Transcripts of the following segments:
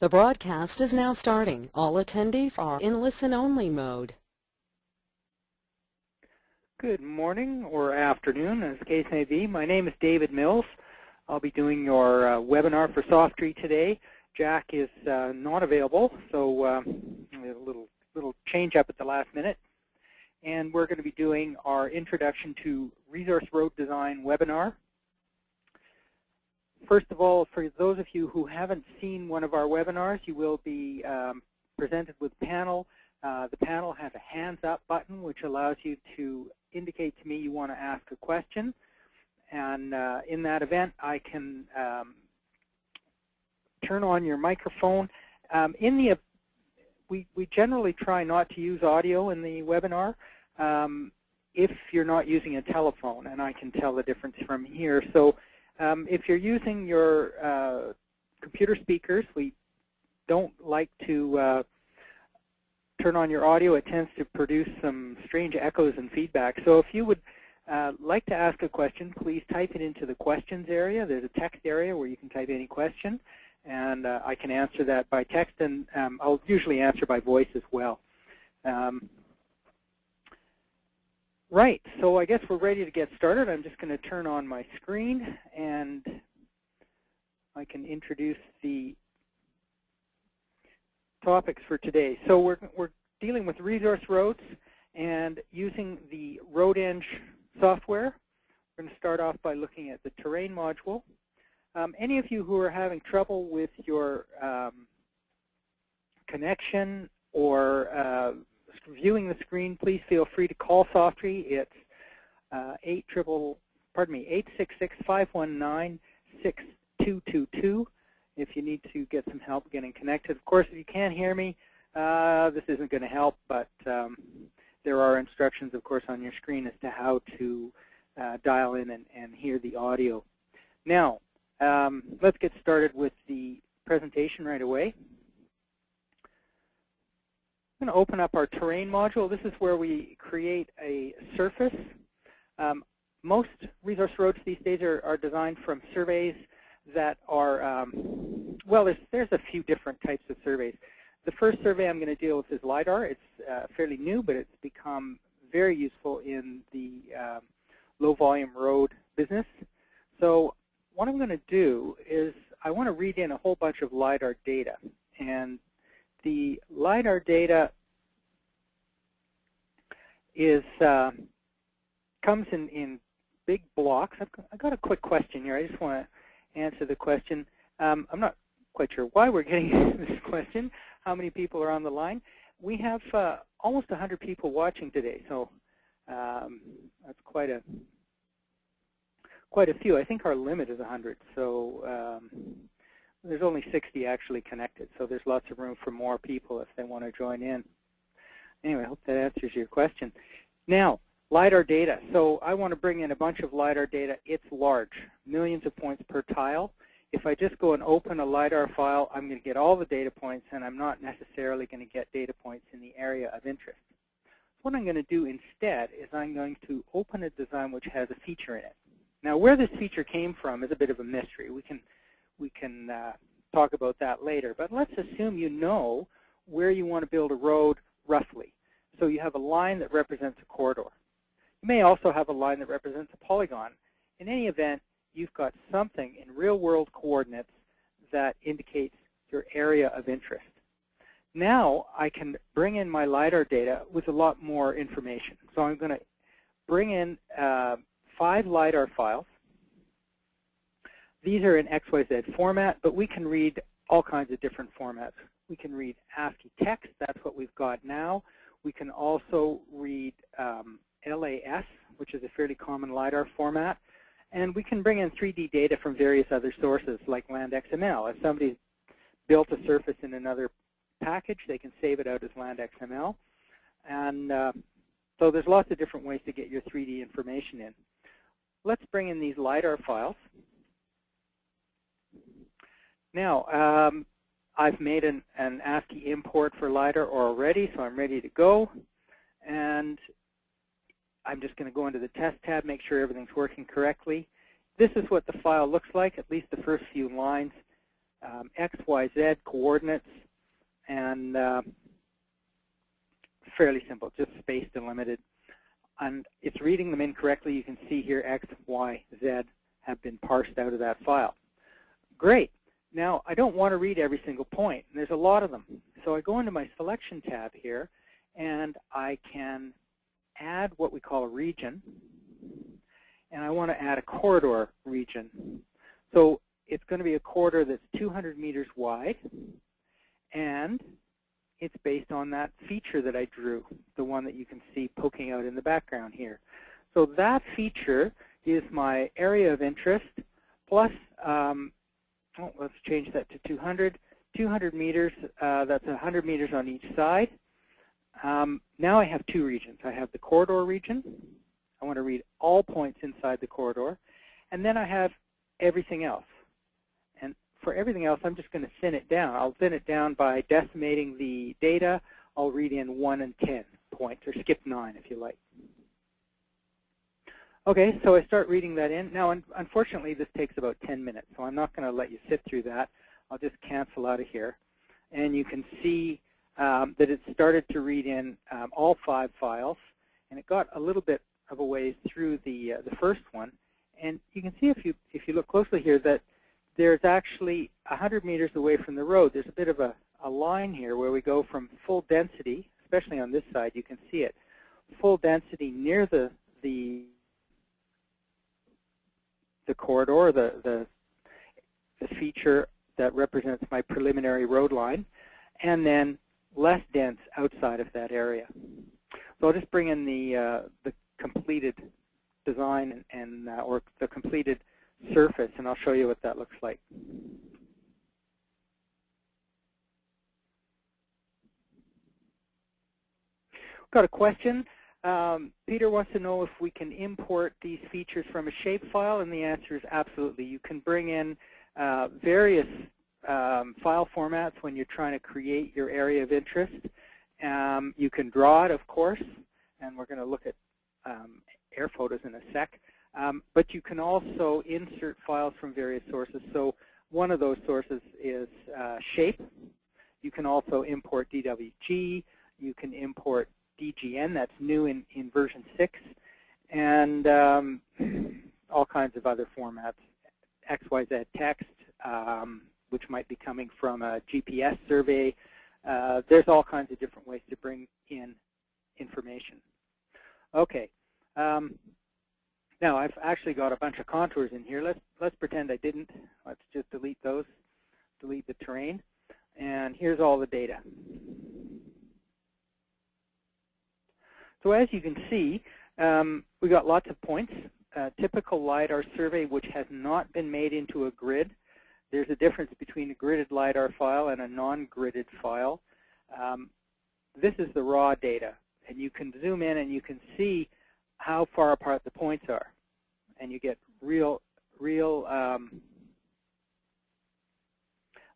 The broadcast is now starting. All attendees are in listen-only mode. Good morning or afternoon, as the case may be. My name is David Mills. I'll be doing your webinar for Softree today. Jack is not available, so a little change up at the last minute. And we're going to be doing our Introduction to Resource Road Design webinar. First of all, for those of you who haven't seen one of our webinars, you will be presented with a panel. The panel has a hands up button which allows you to indicate to me you want to ask a question. And in that event, I can turn on your microphone. We generally try not to use audio in the webinar if you're not using a telephone, and I can tell the difference from here. So if you're using your computer speakers, we don't like to turn on your audio. It tends to produce some strange echoes and feedback. So if you would like to ask a question, please type it into the questions area. There's a text area where you can type any question, and I can answer that by text, and I'll usually answer by voice as well. Right, so I guess we're ready to get started. I'm just going to turn on my screen, and I can introduce the topics for today. So we're dealing with resource roads and using the RoadEng software. We're going to start off by looking at the terrain module. Any of you who are having trouble with your connection or viewing the screen, please feel free to call Softree. It's 866-519-6222 if you need to get some help getting connected. Of course, if you can't hear me, this isn't going to help, but there are instructions, of course, on your screen as to how to dial in and hear the audio. Now, let's get started with the presentation right away. I'm going to open up our terrain module. This is where we create a surface. Most resource roads these days are designed from surveys that are, well, there's a few different types of surveys. The first survey I'm going to deal with is LiDAR. It's fairly new, but it's become very useful in the low-volume road business. So what I'm going to do is I want to read in a whole bunch of LiDAR data. And the LiDAR data comes in big blocks. I've got a quick question here. I just want to answer the question. I'm not quite sure why we're getting this question. How many people are on the line? We have almost 100 people watching today, so that's quite a few. I think our limit is 100, so there's only 60 actually connected, so there's lots of room for more people if they want to join in. Anyway, I hope that answers your question. Now, LiDAR data. So I want to bring in a bunch of LiDAR data. It's large, millions of points per tile. If I just go and open a LiDAR file, I'm going to get all the data points, and I'm not necessarily going to get data points in the area of interest. What I'm going to do instead is I'm going to open a design which has a feature in it. Now, where this feature came from is a bit of a mystery. We can talk about that later, but let's assume you know where you want to build a road roughly. So you have a line that represents a corridor. You may also have a line that represents a polygon. In any event, you've got something in real-world coordinates that indicates your area of interest. Now I can bring in my LiDAR data with a lot more information. So I'm going to bring in 5 LiDAR files. These are in XYZ format, but we can read all kinds of different formats. We can read ASCII text. That's what we've got now. We can also read LAS, which is a fairly common LiDAR format. And we can bring in 3D data from various other sources like LandXML. If somebody's built a surface in another package, they can save it out as LandXML. And so there's lots of different ways to get your 3D information in. Let's bring in these LiDAR files. Now, I've made an ASCII import for LiDAR already, so I'm ready to go. And I'm just going to go into the Test tab, make sure everything's working correctly. This is what the file looks like, at least the first few lines. X, Y, Z coordinates, and fairly simple, just spaced and limited. And it's reading them incorrectly. You can see here X, Y, Z have been parsed out of that file. Great. Now, I don't want to read every single point, and there's a lot of them. So I go into my Selection tab here, and I can add what we call a region, and I want to add a corridor region. So it's going to be a corridor that's 200 meters wide, and it's based on that feature that I drew, the one that you can see poking out in the background here. So that feature is my area of interest plus, let's change that to 200. 200 meters, that's 100 meters on each side. Now I have two regions. I have the corridor region. I want to read all points inside the corridor. And then I have everything else. And for everything else, I'm just going to thin it down. I'll thin it down by decimating the data. I'll read in 1 and 10 points, or skip 9 if you like. Okay, so I start reading that in. Now, unfortunately, this takes about 10 minutes, so I'm not going to let you sit through that. I'll just cancel out of here. And you can see that it started to read in all 5 files, and it got a little bit of a ways through the first one. And you can see if you look closely here that there's actually 100 meters away from the road. There's a bit of a line here where we go from full density, especially on this side, you can see it, full density near the corridor, the feature that represents my preliminary road line, and then less dense outside of that area. So I'll just bring in the completed design or the completed surface, and I'll show you what that looks like. Got a question. Peter wants to know if we can import these features from a shapefile, and the answer is absolutely. You can bring in various file formats when you're trying to create your area of interest. You can draw it, of course, and we're going to look at air photos in a sec. But you can also insert files from various sources. So one of those sources is shape. You can also import DWG. You can import DGN, that's new in version 6, and all kinds of other formats, XYZ text, which might be coming from a GPS survey. There's all kinds of different ways to bring in information. Okay, now I've actually got a bunch of contours in here. Let's pretend I didn't. Let's just delete those, delete the terrain, and here's all the data. So as you can see, we got lots of points. Typical LiDAR survey which has not been made into a grid. There's a difference between a gridded LiDAR file and a non-gridded file. This is the raw data, and you can zoom in and you can see how far apart the points are. And you get real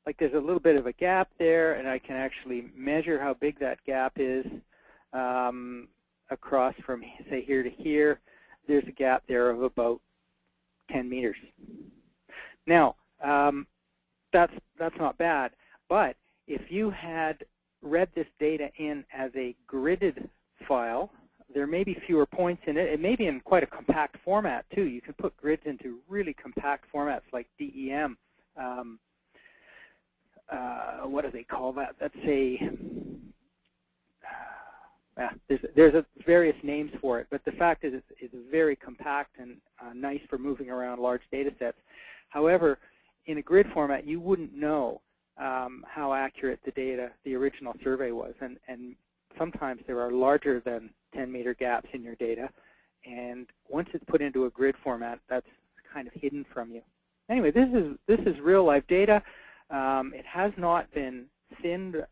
like there's a little bit of a gap there, and I can actually measure how big that gap is. Across from, say, here to here, there's a gap there of about 10 meters. Now, that's not bad, but if you had read this data in as a gridded file, there may be fewer points in it. It may be in quite a compact format, too. You can put grids into really compact formats like DEM. What do they call that? That's a... there's various names for it, but the fact is it's very compact and nice for moving around large data sets. However, in a grid format, you wouldn't know how accurate the data, the original survey was, and sometimes there are larger than 10-meter gaps in your data, and once it's put into a grid format, that's kind of hidden from you. Anyway, this is real-life data. It has not been thinned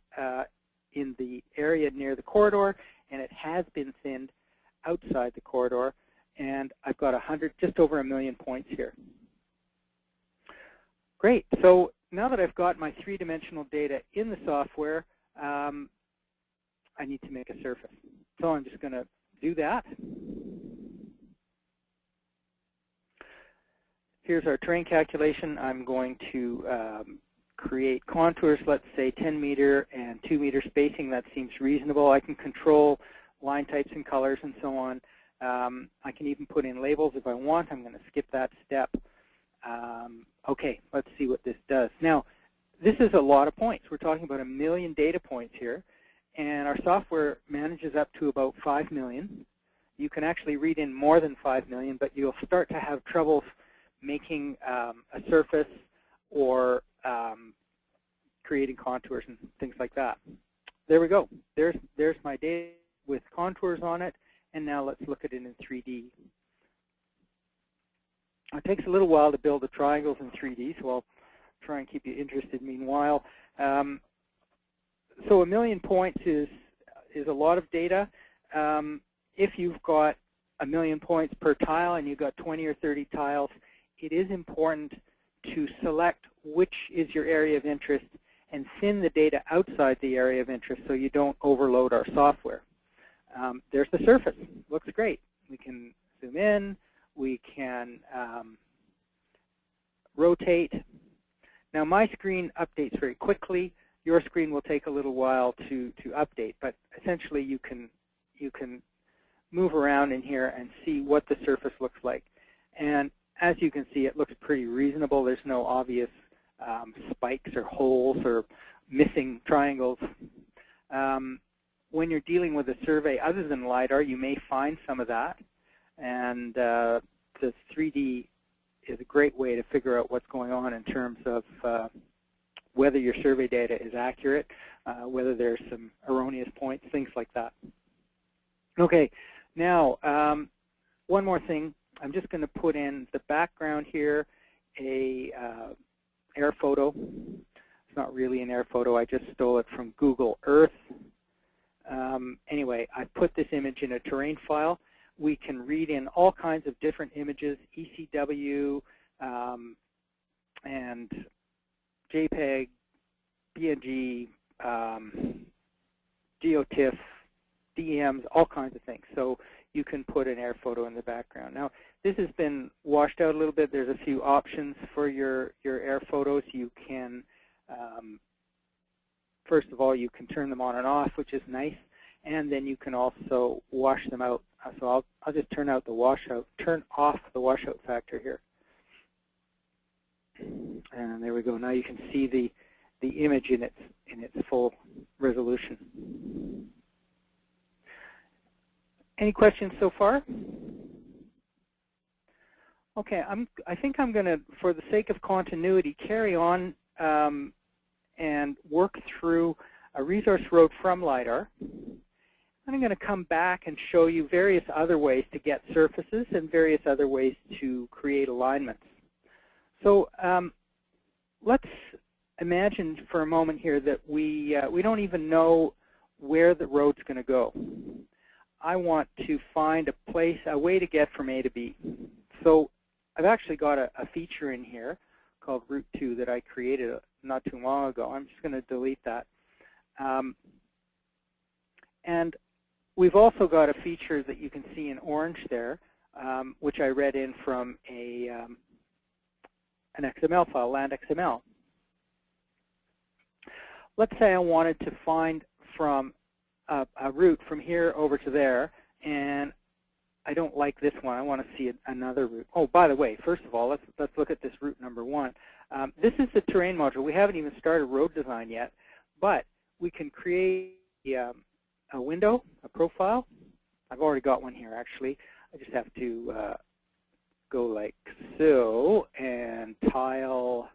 in the area near the corridor, and it has been thinned outside the corridor, and I've got just over 1 million points here. Great. So now that I've got my 3-dimensional data in the software, I need to make a surface. So I'm just going to do that. Here's our terrain calculation. I'm going to create contours, let's say 10-meter and 2-meter spacing. That seems reasonable. I can control line types and colors and so on. I can even put in labels if I want. I'm going to skip that step. Okay, let's see what this does. Now, this is a lot of points. We're talking about 1 million data points here, and our software manages up to about 5 million. You can actually read in more than 5 million, but you'll start to have trouble making a surface or creating contours and things like that. There we go. There's my data with contours on it, and now let's look at it in 3D. It takes a little while to build the triangles in 3D, so I'll try and keep you interested meanwhile. So 1 million points is a lot of data. If you've got 1 million points per tile and you've got 20 or 30 tiles, it is important to select which is your area of interest and thin the data outside the area of interest so you don't overload our software. There's the surface. Looks great. We can zoom in. We can rotate. Now my screen updates very quickly. Your screen will take a little while to update, but essentially you can move around in here and see what the surface looks like. And as you can see, it looks pretty reasonable. There's no obvious spikes or holes or missing triangles. When you're dealing with a survey other than LiDAR, you may find some of that. And the 3D is a great way to figure out what's going on in terms of whether your survey data is accurate, whether there's some erroneous points, things like that. Okay, now one more thing. I'm just going to put in the background here, a air photo. It's not really an air photo. I just stole it from Google Earth. Anyway, I put this image in a terrain file. We can read in all kinds of different images, ECW, and JPEG, PNG, GeoTIFF, DEMs, all kinds of things. So you can put an air photo in the background. Now, this has been washed out a little bit. There's a few options for your air photos. You can, first of all, you can turn them on and off, which is nice. And then you can also wash them out. So I'll just turn off the washout factor here. And there we go. Now you can see the image in its full resolution. Any questions so far? Okay, I think I'm going to, for the sake of continuity, carry on and work through a resource road from LiDAR. I'm going to come back and show you various other ways to get surfaces and various other ways to create alignments. So let's imagine for a moment here that we don't even know where the road's going to go. I want to find a way to get from A to B. So I've actually got a feature in here called Route 2 that I created not too long ago. I'm just going to delete that. And we've also got a feature that you can see in orange there, which I read in from an XML file, land XML. Let's say I wanted to find from a route from here over to there, and I don't like this one. I want to see another route. Oh, by the way, first of all, let's look at this route number 1. This is the terrain module. We haven't even started road design yet, but we can create a window, a profile. I've already got one here, actually. I just have to go like so and tile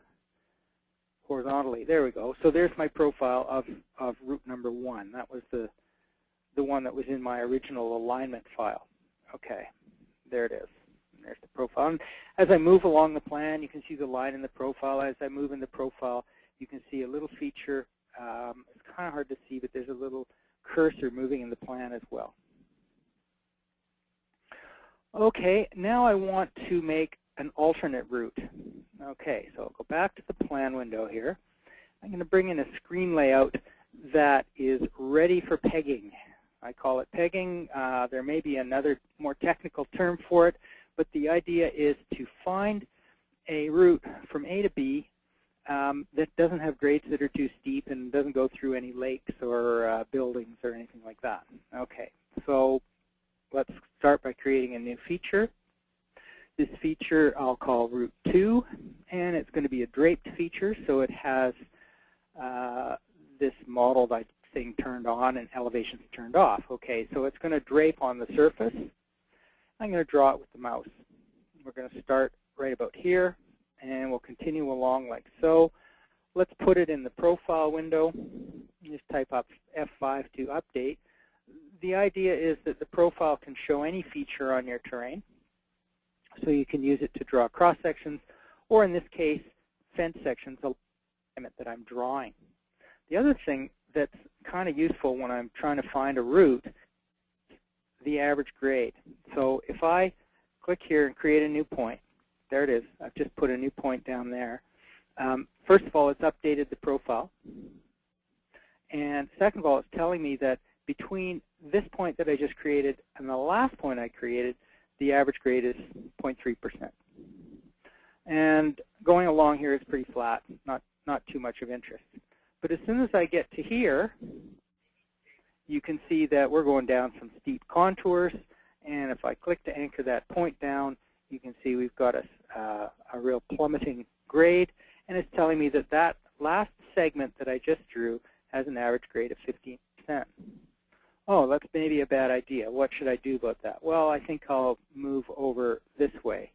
horizontally. There we go. So there's my profile of route number 1. That was the one that was in my original alignment file. Okay, there it is. And there's the profile. And as I move along the plan, you can see the line in the profile. As I move in the profile, you can see a little feature. It's kind of hard to see, but there's a little cursor moving in the plan as well. Okay, now I want to make an alternate route. Okay, so I'll go back to the plan window here. I'm going to bring in a screen layout that is ready for pegging. I call it pegging. There may be another more technical term for it, but the idea is to find a route from A to B that doesn't have grades that are too steep and doesn't go through any lakes or buildings or anything like that. Okay, so let's start by creating a new feature. This feature I'll call Route 2, and it's going to be a draped feature, so it has this model thing turned on and elevations turned off. Okay, so it's going to drape on the surface. I'm going to draw it with the mouse. We're going to start right about here, and we'll continue along like so. Let's put it in the profile window. Just type up F5 to update. The idea is that the profile can show any feature on your terrain. So you can use it to draw cross sections, or in this case, fence sections that I'm drawing. The other thing that's kind of useful when I'm trying to find a route, the average grade. So if I click here and create a new point, there it is. I've just put a new point down there. First of all, it's updated the profile. And second of all, it's telling me that between this point that I just created and the last point I created, the average grade is 0.3%. And going along here is pretty flat, not too much of interest. But as soon as I get to here, you can see that we're going down some steep contours. And if I click to anchor that point down, you can see we've got a real plummeting grade. And it's telling me that that last segment that I just drew has an average grade of 15%. Oh, that's maybe a bad idea. What should I do about that? Well, I think I'll move over this way.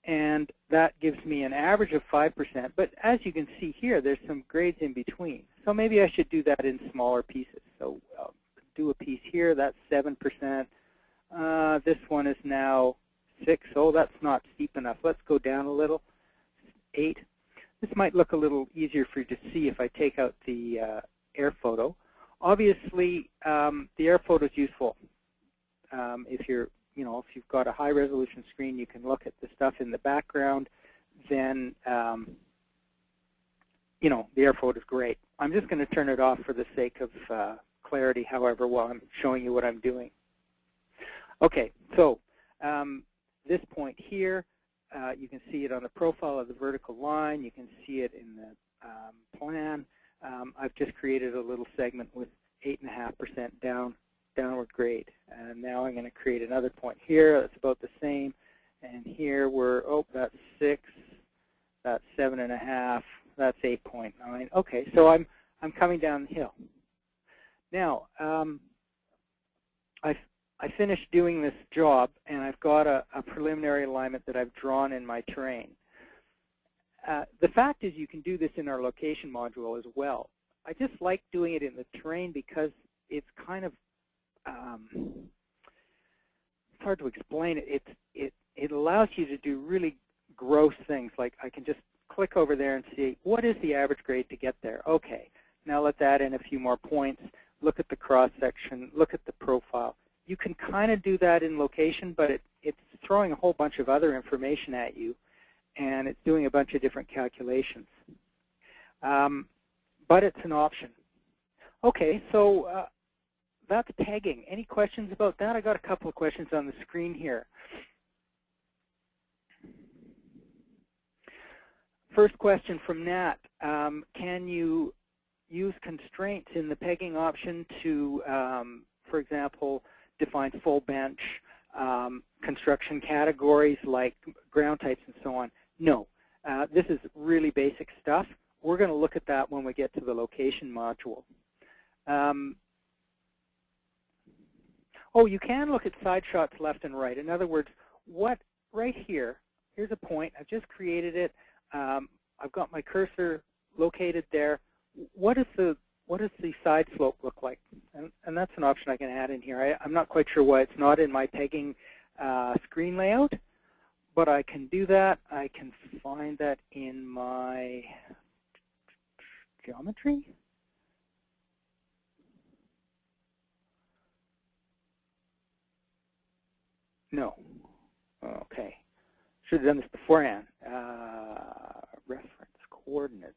And that gives me an average of 5%. But as you can see here, there's some grades in between. So maybe I should do that in smaller pieces. So I'll do a piece here. That's 7%. This one is now 6. Oh, that's not steep enough. Let's go down a little. 8. This might look a little easier for you to see if I take out the air photo. Obviously, the air photo is useful. If you've got a high-resolution screen, you can look at the stuff in the background. Then, the air photo is great. I'm just going to turn it off for the sake of clarity, however, while I'm showing you what I'm doing. Okay, so this point here, you can see it on the profile of the vertical line. You can see it in the plan. I've just created a little segment with 8.5% downward grade. And now I'm going to create another point here that's about the same. And here that's 6, that's 7.5, that's 8.9. Okay, so I'm coming down the hill. Now, I finished doing this job, and I've got a preliminary alignment that I've drawn in my terrain. The fact is you can do this in our location module as well. I just like doing it in the terrain because it's kind of it's hard to explain it. It allows you to do really gross things, like I can just click over there and see what is the average grade to get there. Okay, now let's add in a few more points, look at the cross-section, look at the profile. You can kind of do that in location, but it's throwing a whole bunch of other information at you, and it's doing a bunch of different calculations. But it's an option. Okay, so that's pegging. Any questions about that? I got a couple of questions on the screen here. First question from Nat. Can you use constraints in the pegging option to, for example, define full bench, construction categories like ground types and so on? No. This is really basic stuff. We're going to look at that when we get to the location module. Oh, you can look at side shots left and right. In other words, right here, here's a point. I've just created it. I've got my cursor located there. What does the side slope look like? And that's an option I can add in here. I'm not quite sure why it's not in my pegging screen layout, but I can do that. I can find that in my geometry. No. Okay. Should have done this beforehand. Reference coordinates.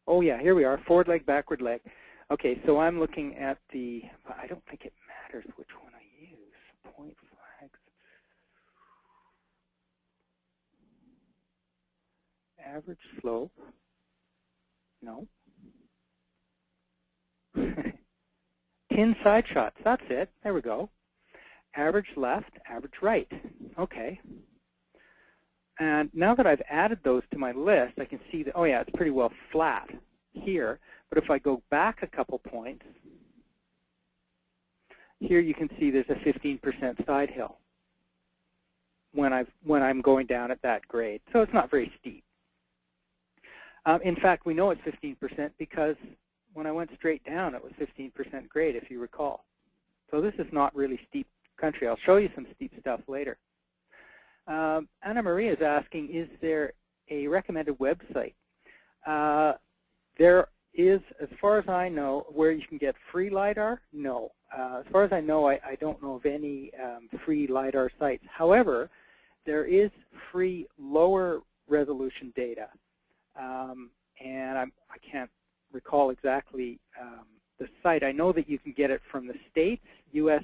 Oh yeah, here we are. Forward leg, backward leg. Okay, so I'm looking at the. I don't think it matters which one I use. Point flags. Average slope. No. 10 side shots. That's it. There we go. Average left, average right. Okay. And now that I've added those to my list, I can see that, oh yeah, it's pretty well flat here. But if I go back a couple points, here you can see there's a 15% side hill when I'm going down at that grade. So it's not very steep. In fact, we know it's 15% because when I went straight down, it was 15% grade, if you recall. So this is not really steep country. I'll show you some steep stuff later. Anna Maria is asking, is there a recommended website? There is, as far as I know, where you can get free LiDAR? No. As far as I know, I don't know of any free LiDAR sites. However, there is free lower resolution data. And I can't recall exactly the site. I know that you can get it from the States, U.S.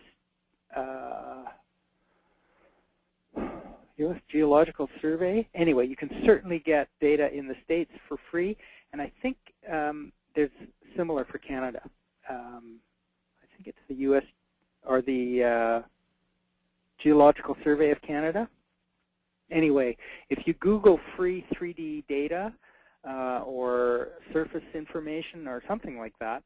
Geological Survey. Anyway, you can certainly get data in the States for free, and I think there's similar for Canada. I think it's the U.S. or the Geological Survey of Canada. Anyway, if you Google free 3D data or surface information or something like that,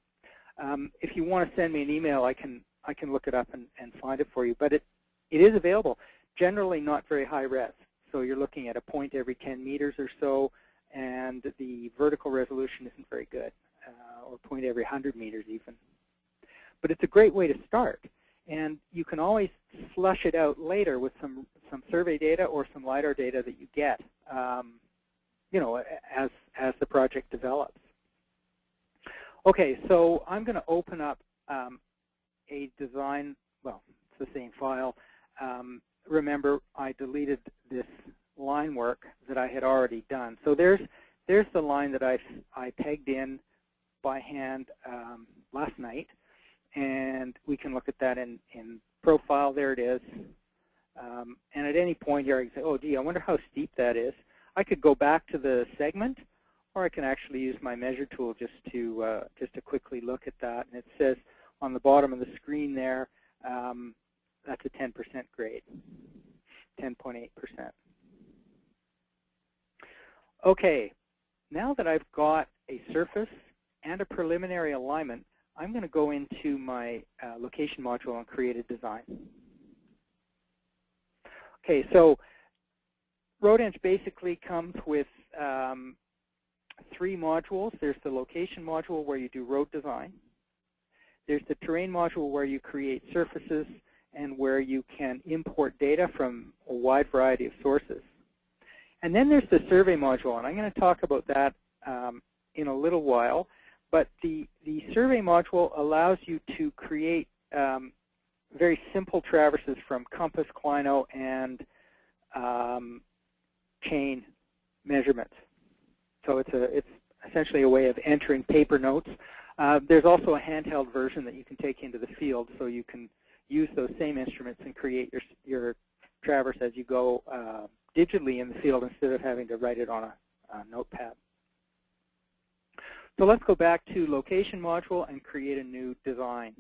if you want to send me an email, I can look it up and find it for you. But it is available. Generally not very high res. So you're looking at a point every 10 meters or so, and the vertical resolution isn't very good, or point every 100 meters even. But it's a great way to start. And you can always flush it out later with some survey data or some LiDAR data that you get, you know, as the project develops. Okay, so I'm going to open up a design. Well, it's the same file. Remember, I deleted this line work that I had already done. So there's the line that I pegged in by hand last night, and we can look at that in profile. There it is. And at any point here, I can say, oh, gee, I wonder how steep that is. I could go back to the segment, or I can actually use my measure tool just to quickly look at that. And it says on the bottom of the screen there, that's a 10% grade, 10.8%. Okay, now that I've got a surface and a preliminary alignment, I'm going to go into my location module and create a design. Okay, so RoadEng basically comes with 3 modules. There's the location module where you do road design. There's the terrain module where you create surfaces and where you can import data from a wide variety of sources. And then there's the survey module, and I'm going to talk about that in a little while. But the survey module allows you to create very simple traverses from compass, clino, and chain measurements. So it's essentially a way of entering paper notes. There's also a handheld version that you can take into the field, so you can use those same instruments and create your traverse as you go digitally in the field instead of having to write it on a notepad. So let's go back to location module and create a new design.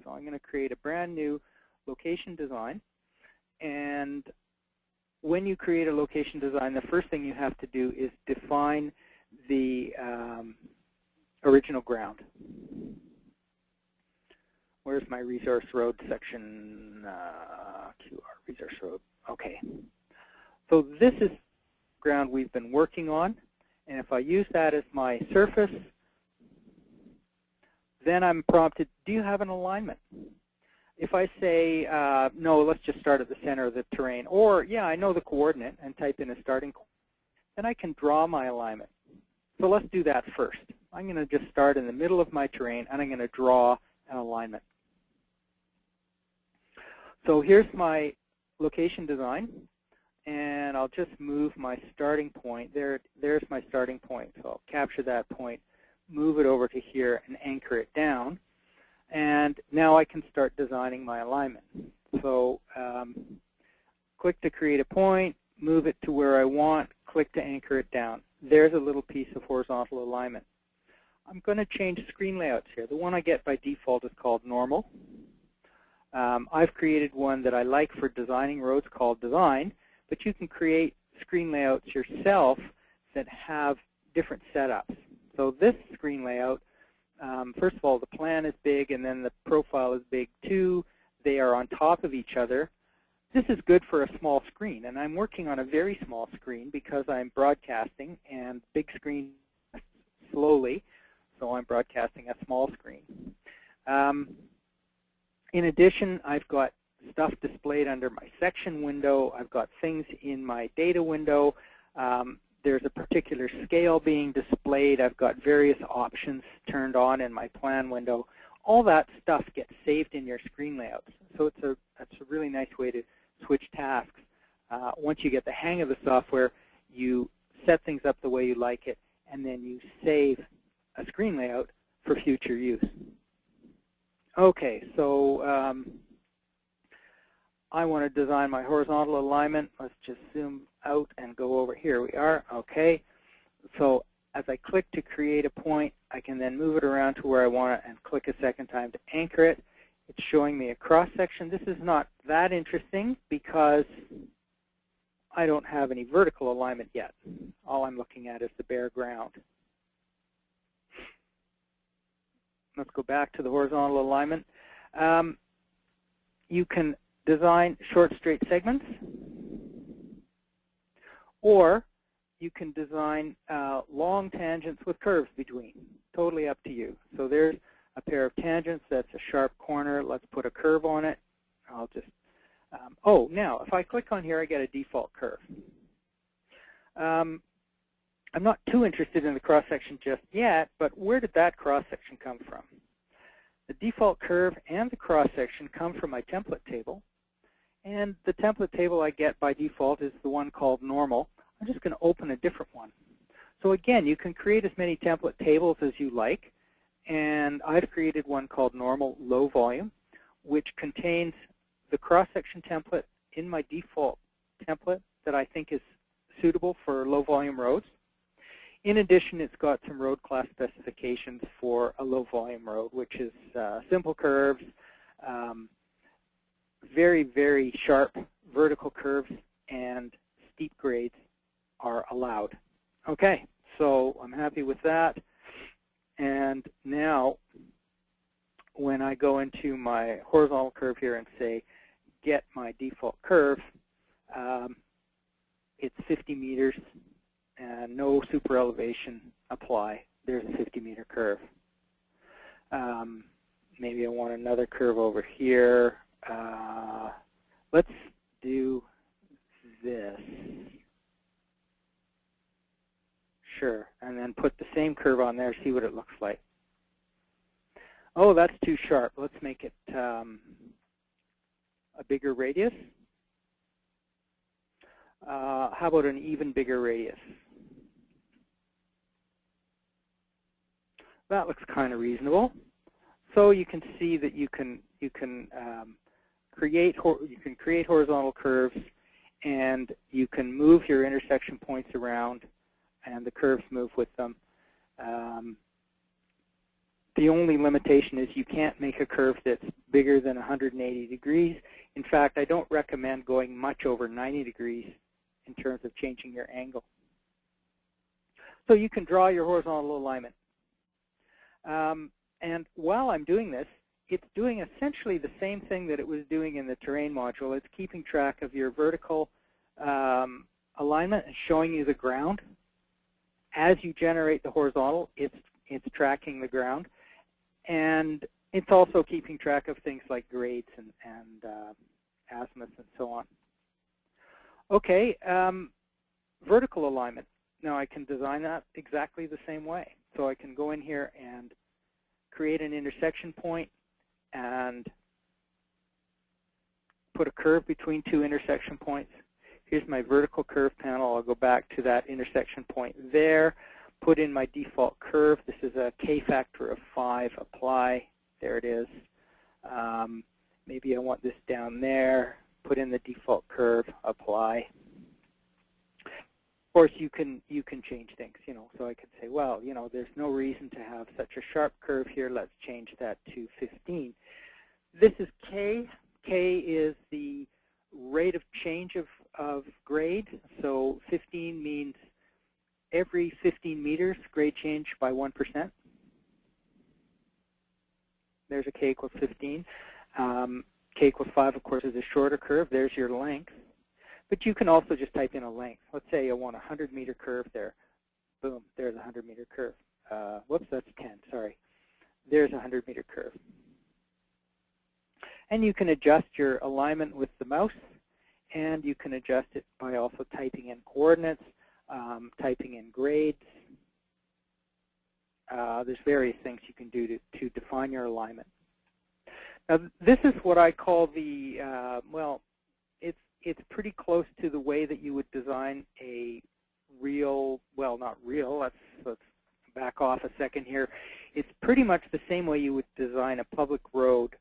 So I'm going to create a brand new location design. And when you create a location design, the first thing you have to do is define the original ground. Where's my resource road section? QR, resource road. Okay. So this is ground we've been working on. And if I use that as my surface, then I'm prompted, do you have an alignment? If I say, no, let's just start at the center of the terrain, or, yeah, I know the coordinate, and type in a starting coordinate, then I can draw my alignment. So let's do that first. I'm going to just start in the middle of my terrain, and I'm going to draw an alignment. So here's my location design, and I'll just move my starting point. There's my starting point. So I'll capture that point, move it over to here, and anchor it down. And now I can start designing my alignment. So click to create a point, move it to where I want, click to anchor it down. There's a little piece of horizontal alignment. I'm going to change screen layouts here. The one I get by default is called Normal. I've created one that I like for designing roads called Design, but you can create screen layouts yourself that have different setups. So this screen layout, first of all, the plan is big and then the profile is big too. They are on top of each other. This is good for a small screen, and I'm working on a very small screen because I'm broadcasting, and big screen slowly, so I'm broadcasting a small screen. In addition, I've got stuff displayed under my section window. I've got things in my data window. There's a particular scale being displayed. I've got various options turned on in my plan window. All that stuff gets saved in your screen layouts. So that's a really nice way to switch tasks. Once you get the hang of the software, you set things up the way you like it, and then you save a screen layout for future use. Okay, so I want to design my horizontal alignment. Let's just zoom out and go over. Here we are. Okay, so as I click to create a point, I can then move it around to where I want it and click a second time to anchor it. It's showing me a cross-section. This is not that interesting because I don't have any vertical alignment yet. All I'm looking at is the bare ground. Let's go back to the horizontal alignment. You can design short straight segments, or you can design long tangents with curves between. Totally up to you. So there's a pair of tangents. That's a sharp corner. Let's put a curve on it. I'll just, oh, now if I click on here, I get a default curve. I'm not too interested in the cross-section just yet, but where did that cross-section come from? The default curve and the cross-section come from my template table, and the template table I get by default is the one called Normal. I'm just going to open a different one. So again, you can create as many template tables as you like, and I've created one called Normal Low Volume, which contains the cross-section template in my default template that I think is suitable for low-volume roads. In addition, it's got some road class specifications for a low-volume road, which is simple curves, very, very sharp vertical curves, and steep grades are allowed. Okay, so I'm happy with that. And now, when I go into my horizontal curve here and say, get my default curve, it's 50 meters. And no super elevation apply. There's a 50-meter curve. Maybe I want another curve over here. Let's do this. Sure, and then put the same curve on there, see what it looks like. Oh, that's too sharp. Let's make it a bigger radius. How about an even bigger radius? That looks kind of reasonable. So you can see that you can create horizontal curves, and you can move your intersection points around, and the curves move with them. The only limitation is you can't make a curve that's bigger than 180 degrees. In fact, I don't recommend going much over 90 degrees in terms of changing your angle. So you can draw your horizontal alignment. And while I'm doing this, it's doing essentially the same thing that it was doing in the terrain module. It's keeping track of your vertical alignment and showing you the ground. As you generate the horizontal, it's tracking the ground. And it's also keeping track of things like grades and azimuths and so on. Okay, vertical alignment. Now I can design that exactly the same way. So I can go in here and create an intersection point and put a curve between two intersection points. Here's my vertical curve panel. I'll go back to that intersection point there, put in my default curve. This is a K factor of 5. Apply. There it is. Maybe I want this down there. Put in the default curve. Apply. Of course, you can change things, so I could say, well, there's no reason to have such a sharp curve here. Let's change that to 15. This is K. K is the rate of change of grade. So 15 means every 15 meters, grade change by 1%. There's a K equals 15. K equals 5, of course, is a shorter curve. There's your length. But you can also just type in a length. Let's say you want a 100-meter curve there. Boom, there's a 100-meter curve. Whoops, that's 10, sorry. There's a 100-meter curve. And you can adjust your alignment with the mouse, and you can adjust it by also typing in coordinates, typing in grades. There's various things you can do to define your alignment. Now, this is what I call the, well, it's pretty close to the way that you would design a real, well, not real, let's back off a second here. It's pretty much the same way you would design a public road,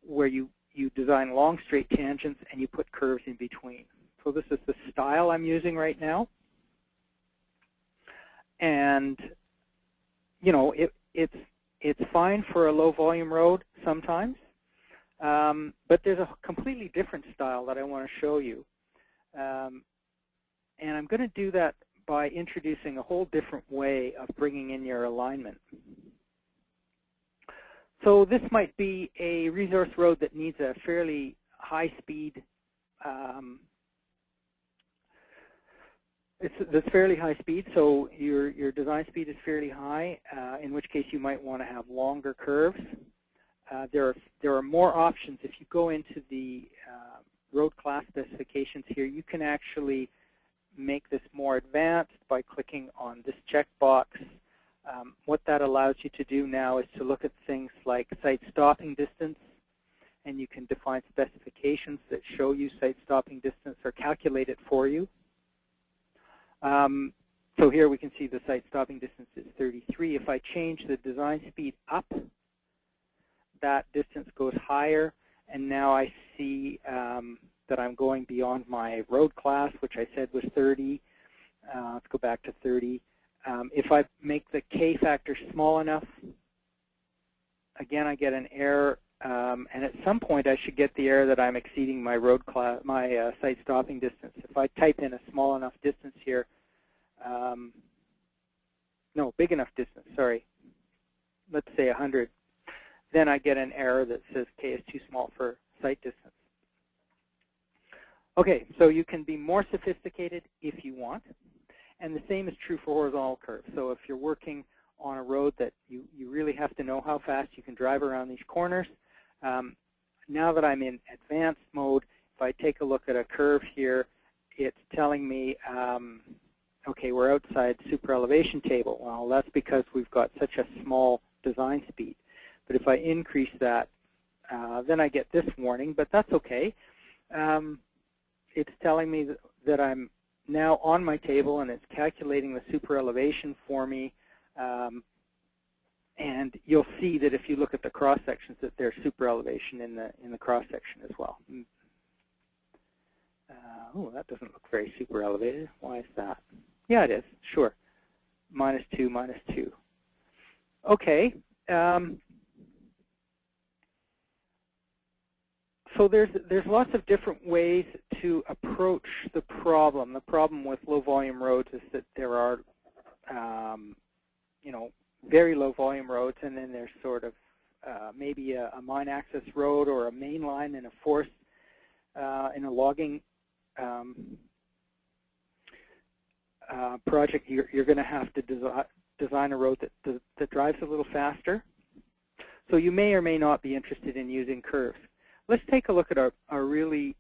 where you design long straight tangents and you put curves in between. So this is the style I'm using right now. And, it's fine for a low volume road sometimes. But there's a completely different style that I want to show you. And I'm going to do that by introducing a whole different way of bringing in your alignment. So this might be a resource road that needs a fairly high speed, that's fairly high speed, so your design speed is fairly high, in which case you might want to have longer curves. There are more options. If you go into the road class specifications here, you can actually make this more advanced by clicking on this checkbox. What that allows you to do now is to look at things like site stopping distance, and you can define specifications that show you site stopping distance or calculate it for you. So here we can see the site stopping distance is 33. If I change the design speed up, that distance goes higher, and now I see that I'm going beyond my road class, which I said was 30. Let's go back to 30. If I make the K factor small enough, again I get an error, and at some point I should get the error that I'm exceeding my road class, my site stopping distance. If I type in a small enough distance here, no, big enough distance, sorry, let's say 100, then I get an error that says K is too small for site distance. Okay, so you can be more sophisticated if you want, and the same is true for horizontal curves. So if you're working on a road that you really have to know how fast you can drive around these corners, now that I'm in advanced mode, if I take a look at a curve here, it's telling me, okay, we're outside super elevation table. Well, that's because we've got such a small design speed. But if I increase that, then I get this warning, but that's okay. It's telling me that I'm now on my table, and it's calculating the super elevation for me. And you'll see that if you look at the cross sections, that there's super elevation in the cross section as well. Oh, that doesn't look very super elevated. Why is that? Yeah, it is. Sure. -2, -2. Okay. So there's lots of different ways to approach the problem. The problem with low volume roads is that there are, very low volume roads, and then there's sort of maybe a mine access road or a main line in a forest, in a logging project. You're going to have to design a road that drives a little faster. So you may or may not be interested in using curves. Let's take a look at a really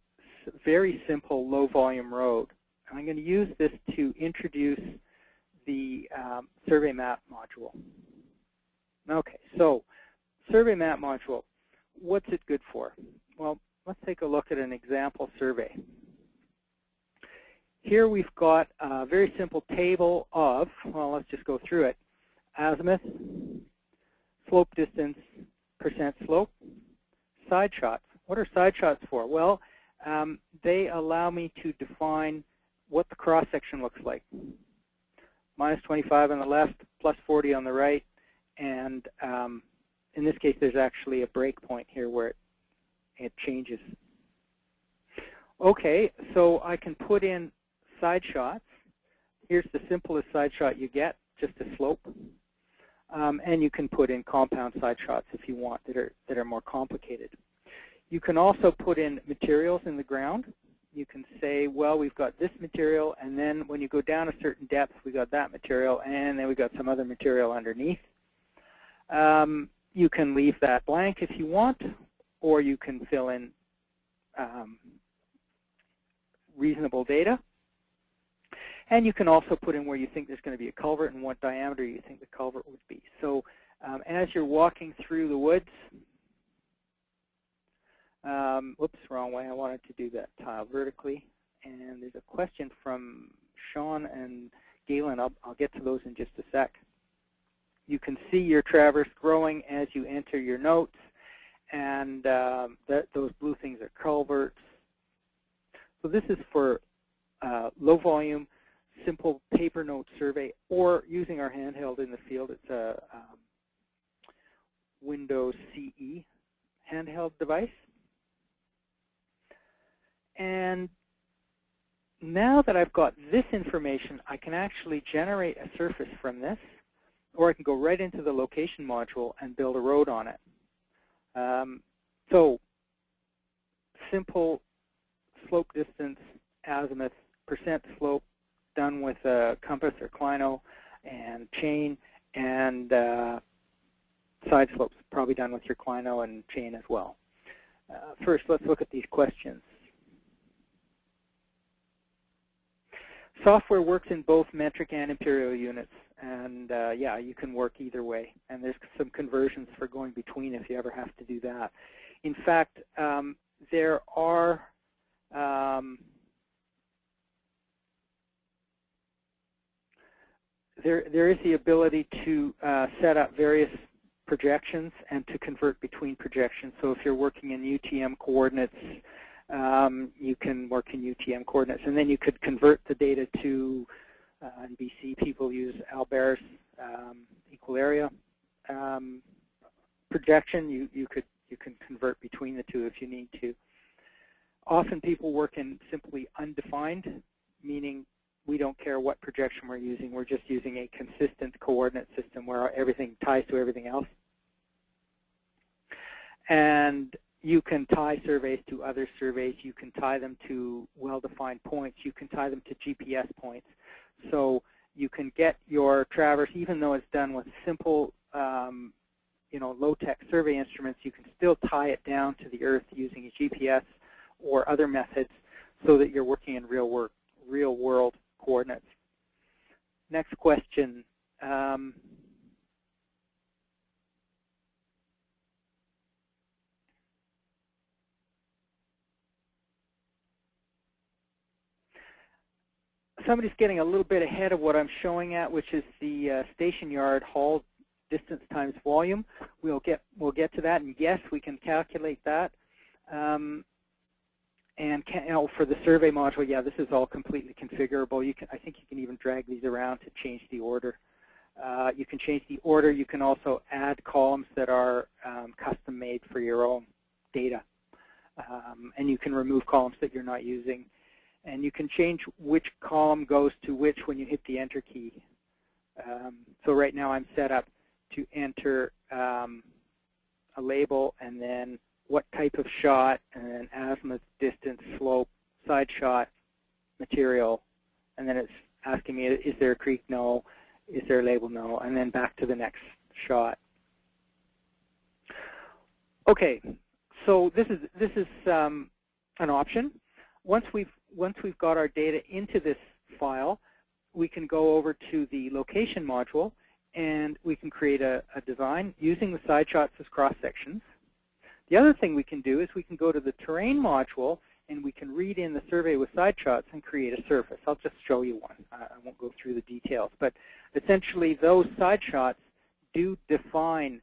very simple low volume road. I'm going to use this to introduce the survey map module. Okay, so survey map module, what's it good for? Well, let's take a look at an example survey. Here we've got a very simple table of, well, let's just go through it. Azimuth, slope distance, percent slope, side shots. What are side shots for? Well, they allow me to define what the cross-section looks like. Minus 25 on the left, plus 40 on the right, and in this case there's actually a break point here where it changes. Okay, so I can put in side shots. Here's the simplest side shot you get, just a slope. And you can put in compound side shots if you want that are more complicated. You can also put in materials in the ground. You can say, well, we've got this material, and then when you go down a certain depth, we got that material, and then we got some other material underneath. You can leave that blank if you want, or you can fill in reasonable data. And you can also put in where you think there's going to be a culvert and what diameter you think the culvert would be. So as you're walking through the woods, whoops, wrong way. I wanted to do that tile vertically. And there's a question from Sean and Galen. I'll get to those in just a sec. You can see your traverse growing as you enter your notes. And those blue things are culverts. So this is for low volume, simple paper note survey, or using our handheld in the field. It's a Windows CE handheld device. And now that I've got this information, I can actually generate a surface from this, or I can go right into the location module and build a road on it. So simple slope distance, azimuth, percent slope done with a compass or clino, and chain, and side slopes probably done with your clino and chain as well. First, let's look at these questions. Software works in both metric and imperial units, and yeah, you can work either way. And there's some conversions for going between if you ever have to do that. In fact, there is the ability to set up various projections and to convert between projections. So if you're working in UTM coordinates, you can work in UTM coordinates, and then you could convert the data to, in BC, people use Albert's equal area projection. You can convert between the two if you need to. Often people work in simply undefined, meaning we don't care what projection we're using. We're just using a consistent coordinate system where everything ties to everything else. And you can tie surveys to other surveys. You can tie them to well-defined points. You can tie them to GPS points. So you can get your traverse, even though it's done with simple, low-tech survey instruments, you can still tie it down to the Earth using a GPS or other methods so that you're working in real-world coordinates. Next question. Somebody's getting a little bit ahead of what I'm showing at, which is the station yard haul distance times volume. We'll get to that, and yes, we can calculate that. And for the survey module, yeah, this is all completely configurable. I think you can even drag these around to change the order. You can change the order. You can also add columns that are custom made for your own data. And you can remove columns that you're not using. And you can change which column goes to which when you hit the Enter key. So right now I'm set up to enter a label and then what type of shot, and then azimuth, distance, slope, side shot, material, and then it's asking me, is there a creek? No. Is there a label? No. And then back to the next shot. Okay, so this is an option. Once we've got our data into this file, we can go over to the location module, and we can create a design using the side shots as cross sections. The other thing we can do is we can go to the terrain module, and we can read in the survey with side shots and create a surface. I'll just show you one. I won't go through the details. But essentially, those side shots do define,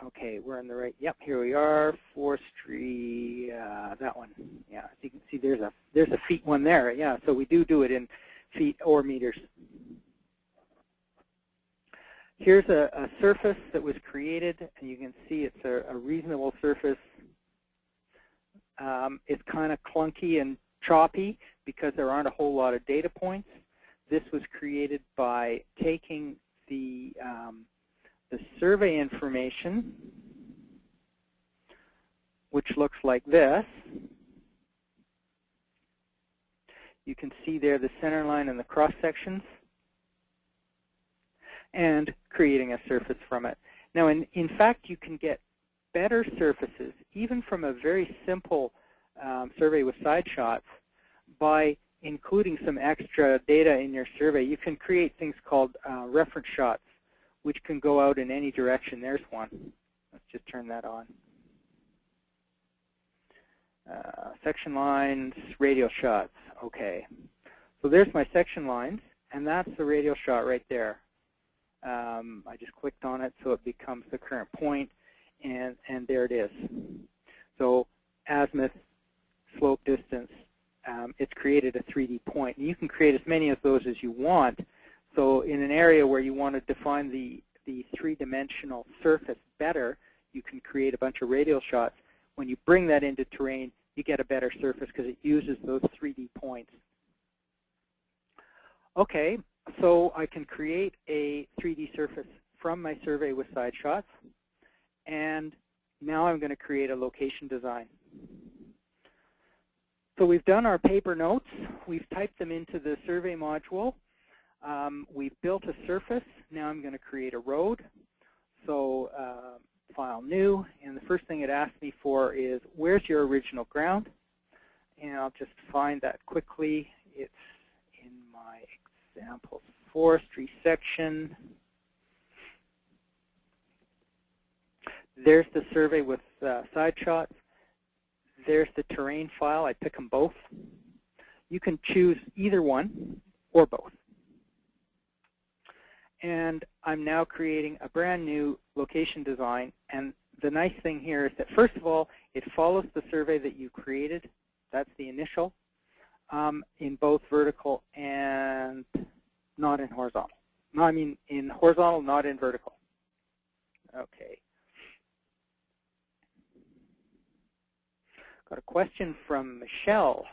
okay, we're in the right, yep, here we are, forestry that one. Yeah, so you can see there's a feet one there. Yeah, so we do it in feet or meters. Here's a surface that was created, and you can see it's a reasonable surface. It's kind of clunky and choppy because there aren't a whole lot of data points. This was created by taking the survey information, which looks like this. You can see there the center line and the cross sections, and creating a surface from it. Now, in fact, you can get better surfaces, even from a very simple survey with side shots, by including some extra data in your survey. You can create things called reference shots, which can go out in any direction. There's one. Let's just turn that on. Section lines, radial shots. Okay. So there's my section lines, and that's the radial shot right there. I just clicked on it so it becomes the current point, and there it is. So azimuth, slope, distance, it's created a 3D point. And you can create as many of those as you want. So in an area where you want to define the three-dimensional surface better, you can create a bunch of radial shots. When you bring that into terrain, you get a better surface because it uses those 3D points. Okay, so I can create a 3D surface from my survey with side shots. And now I'm going to create a location design. So we've done our paper notes. We've typed them into the survey module. We've built a surface. Now I'm going to create a road. So File, New, and the first thing it asks me for is, where's your original ground? And I'll just find that quickly. It's in my example forestry section. There's the survey with side shots. There's the terrain file. I pick them both. You can choose either one or both. And I'm now creating a brand new location design. And the nice thing here is that, first of all, it follows the survey that you created. That's the initial, in both vertical and not in horizontal. No, I mean in horizontal, not in vertical. Okay. Got a question from Michelle.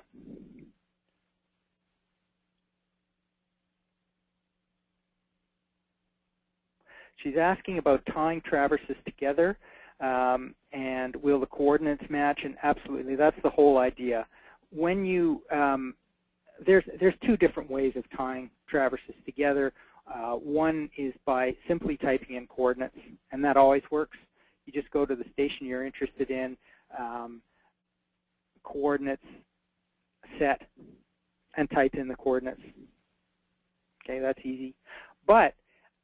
She's asking about tying traverses together, and will the coordinates match? And absolutely, that's the whole idea. When you there's two different ways of tying traverses together. One is by simply typing in coordinates, and that always works. You just go to the station you're interested in, coordinates set, and type in the coordinates. Okay, that's easy. But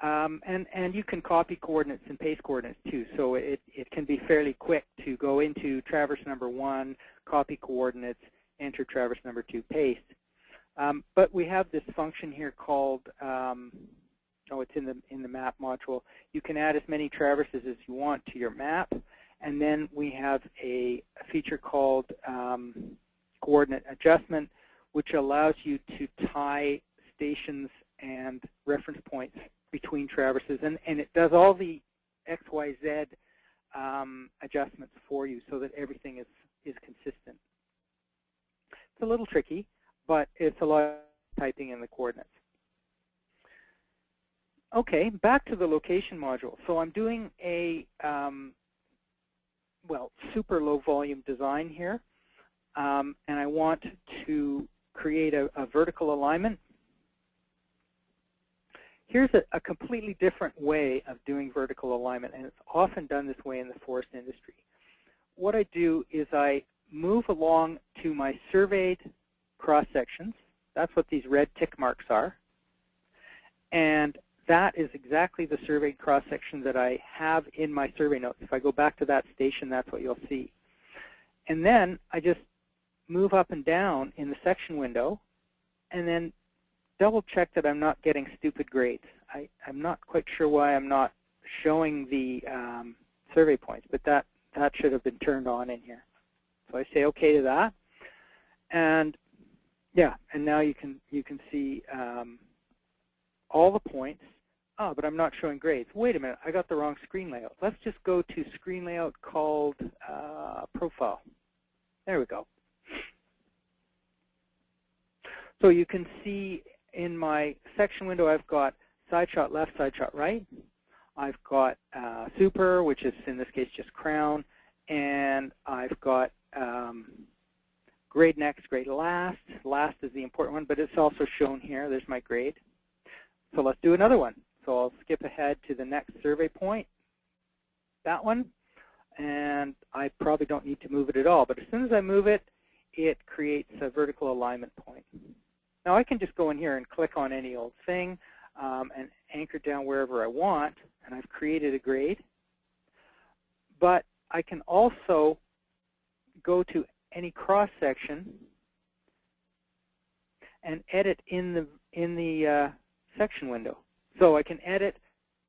and you can copy coordinates and paste coordinates too, so it can be fairly quick to go into traverse number 1, copy coordinates, enter traverse number 2, paste. But we have this function here called, it's in the map module. You can add as many traverses as you want to your map, and then we have a feature called coordinate adjustment, which allows you to tie stations and reference points between traverses, and it does all the X, Y, Z adjustments for you so that everything is consistent. It's a little tricky, but it's a lot of typing in the coordinates. Okay, back to the location module. So I'm doing a super low volume design here, and I want to create a vertical alignment. Here's a completely different way of doing vertical alignment, and it's often done this way in the forest industry. What I do is I move along to my surveyed cross-sections. That's what these red tick marks are. And that is exactly the surveyed cross-section that I have in my survey notes. If I go back to that station, that's what you'll see. And then I just move up and down in the section window, and then double check that I'm not getting stupid grades. I'm not quite sure why I'm not showing the survey points, but that should have been turned on in here. So I say OK to that, and yeah, and now you can see all the points. Oh, but I'm not showing grades. Wait a minute, I got the wrong screen layout. Let's just go to screen layout called Profile. There we go. So you can see in my section window, I've got side shot left, side shot right. I've got super, which is in this case just crown, and I've got grade next, grade last. Last is the important one, but it's also shown here. There's my grade. So let's do another one. So I'll skip ahead to the next survey point, that one, and I probably don't need to move it at all. But as soon as I move it, it creates a vertical alignment point. Now I can just go in here and click on any old thing and anchor down wherever I want, and I've created a grade. But I can also go to any cross section and edit in the section window. So I can edit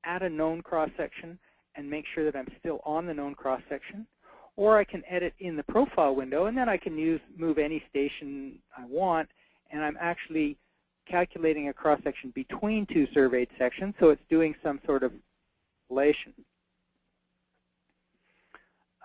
at a known cross section and make sure that I'm still on the known cross section, or I can edit in the profile window, and then I can move any station I want, and I'm actually calculating a cross section between two surveyed sections, so it's doing some sort of relation.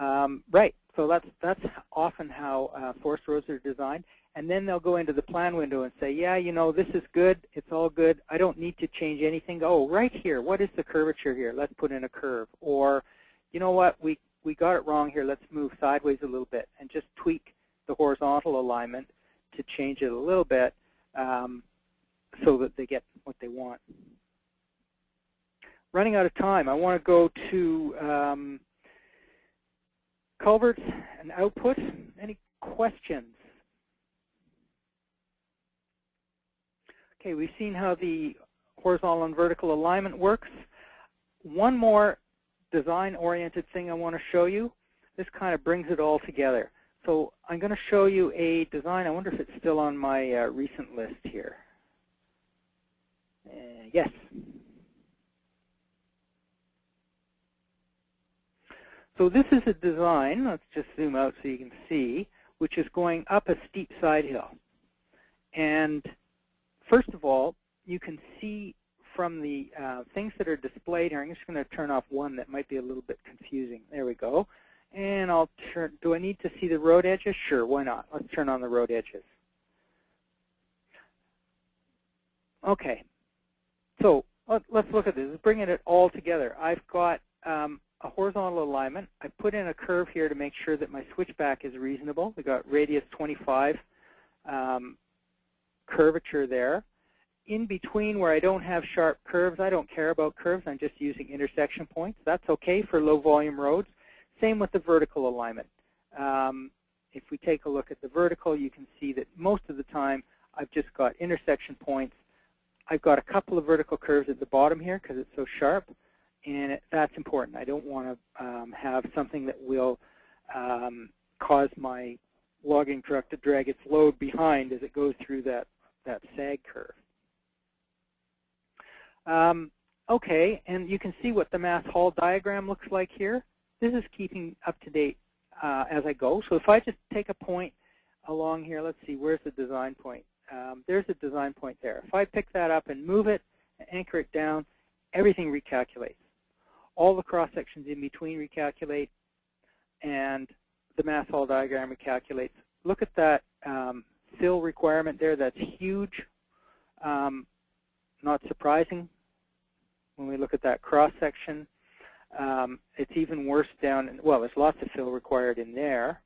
Right. So that's often how forest roads are designed. And then they'll go into the plan window and say, yeah, you know, this is good. It's all good. I don't need to change anything. Oh, right here. What is the curvature here? Let's put in a curve. Or, you know what? We got it wrong here. Let's move sideways a little bit and just tweak the horizontal alignment to change it a little bit so that they get what they want. Running out of time. I want to go to culverts and output. Any questions? Okay, we've seen how the horizontal and vertical alignment works. One more design-oriented thing I want to show you. This kind of brings it all together. So I'm going to show you a design. I wonder if it's still on my recent list here. Yes. So this is a design, let's just zoom out so you can see, which is going up a steep side hill. And first of all, you can see from the things that are displayed here, I'm just going to turn off one that might be a little bit confusing. There we go. And I'll turn, do I need to see the road edges? Sure, why not? Let's turn on the road edges. Okay, so let's look at this. Bringing it all together. I've got a horizontal alignment. I put in a curve here to make sure that my switchback is reasonable. We got radius 25 curvature there. In between where I don't have sharp curves, I don't care about curves. I'm just using intersection points. That's okay for low volume roads. Same with the vertical alignment. If we take a look at the vertical, you can see that most of the time I've just got intersection points. I've got a couple of vertical curves at the bottom here because it's so sharp, and that's important. I don't want to have something that will cause my logging truck to drag its load behind as it goes through that sag curve. Okay, and you can see what the mass haul diagram looks like here. This is keeping up to date as I go. So if I just take a point along here, let's see, where's the design point? There's a design point there. If I pick that up and move it, and anchor it down, everything recalculates. All the cross sections in between recalculate, and the mass haul diagram recalculates. Look at that fill requirement there. That's huge. Not surprising when we look at that cross section. It's even worse down in, well, there's lots of fill required in there.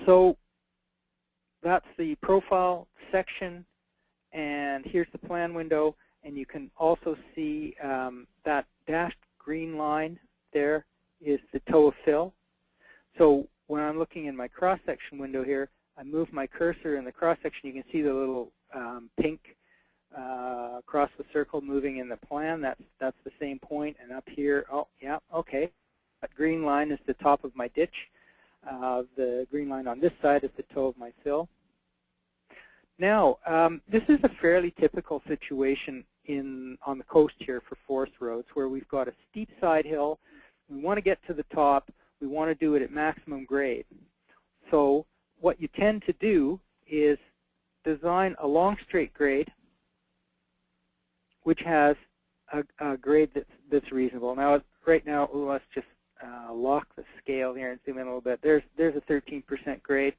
So that's the profile section, and here's the plan window, and you can also see that dashed green line there is the toe of fill. So when I'm looking in my cross-section window here, I move my cursor in the cross-section, you can see the little pink across the circle moving in the plan. That's the same point, and up here, oh, yeah, okay. That green line is the top of my ditch. The green line on this side is the toe of my fill. Now, this is a fairly typical situation on the coast here for forest roads, where we've got a steep side hill. We want to get to the top. we want to do it at maximum grade. So what you tend to do is design a long straight grade which has a grade that's reasonable. Now, right now, let's just lock the scale here and zoom in a little bit. There's a 13% grade.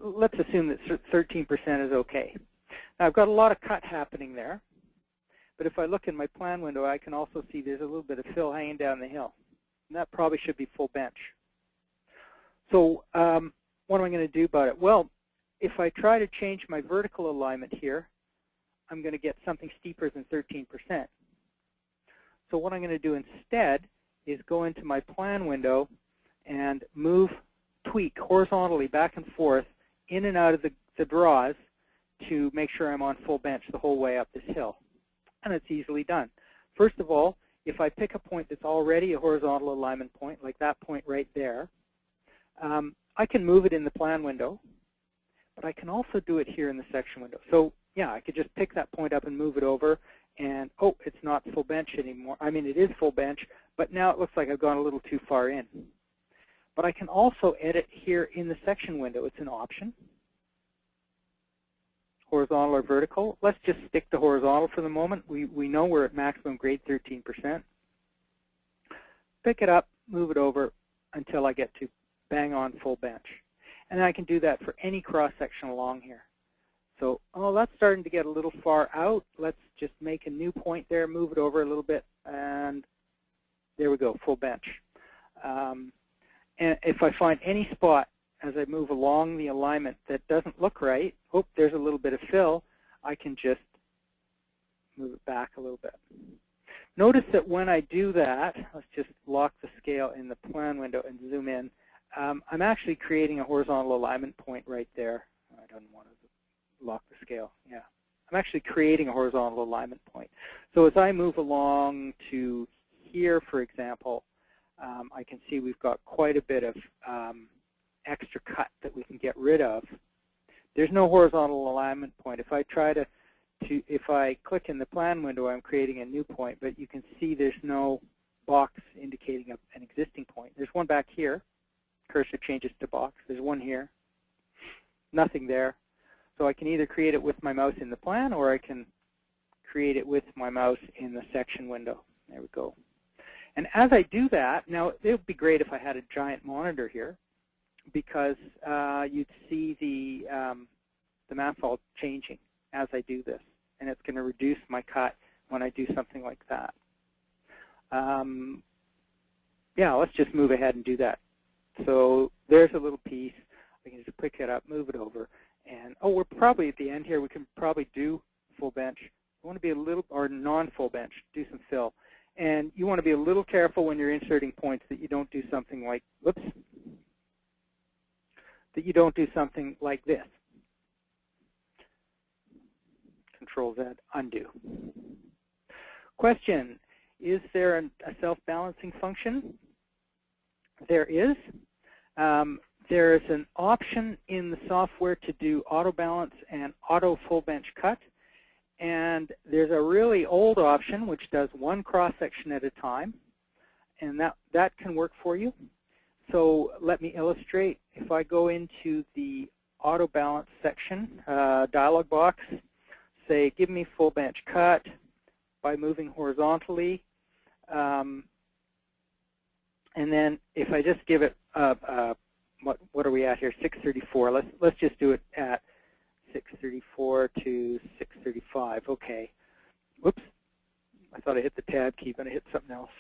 Let's assume that 13% is okay. Now, I've got a lot of cut happening there, but if I look in my plan window, I can also see there's a little bit of fill hanging down the hill, and that probably should be full bench. So what am I going to do about it? Well, if I try to change my vertical alignment here, I'm going to get something steeper than 13%. So what I'm going to do instead is go into my plan window and tweak horizontally back and forth in and out of the draws to make sure I'm on full bench the whole way up this hill. And it's easily done. First of all, if I pick a point that's already a horizontal alignment point, like that point right there, I can move it in the plan window, but I can also do it here in the section window. So yeah, I could just pick that point up and move it over, and oh, it's not full bench anymore. I mean, it is full bench, but now it looks like I've gone a little too far in. But I can also edit here in the section window. It's an option, horizontal or vertical. Let's just stick to horizontal for the moment. We know we're at maximum grade 13%. Pick it up, move it over until I get to bang on full bench. And I can do that for any cross-section along here. So, oh, that's starting to get a little far out. Let's just make a new point there, move it over a little bit, and there we go, full bench. And if I find any spot as I move along the alignment that doesn't look right, oh, there's a little bit of fill, I can just move it back a little bit. Notice that when I do that, let's just lock the scale in the plan window and zoom in. I'm actually creating a horizontal alignment point right there. I don't want to lock the scale. Yeah, I'm actually creating a horizontal alignment point. So as I move along to here, for example, I can see we've got quite a bit of extra cut that we can get rid of. There's no horizontal alignment point. If I try if I click in the plan window, I'm creating a new point, but you can see there's no box indicating an existing point. There's one back here. Cursor changes to box. There's one here. Nothing there. So I can either create it with my mouse in the plan, or I can create it with my mouse in the section window. There we go. And as I do that, now it would be great if I had a giant monitor here, because you'd see the map all changing as I do this, and it's going to reduce my cut when I do something like that. Yeah, let's just move ahead and do that. So there's a little piece. I can just pick it up, move it over, and oh, we're probably at the end here. We can probably do full bench. You want to be a little, or non-full bench, do some fill. And you want to be a little careful when you're inserting points that you don't do something like, whoops, that you don't do something like this. Control Z, undo. Question, is there a self-balancing function? There is. There is an option in the software to do auto balance and auto full bench cut. And there's a really old option which does one cross-section at a time. And that can work for you. So let me illustrate. If I go into the auto balance section dialog box, say give me full bench cut by moving horizontally. And then if I just give it what are we at here? 634. Let's just do it at 634 to 635. Okay. Whoops. I thought I hit the tab key, but I hit something else.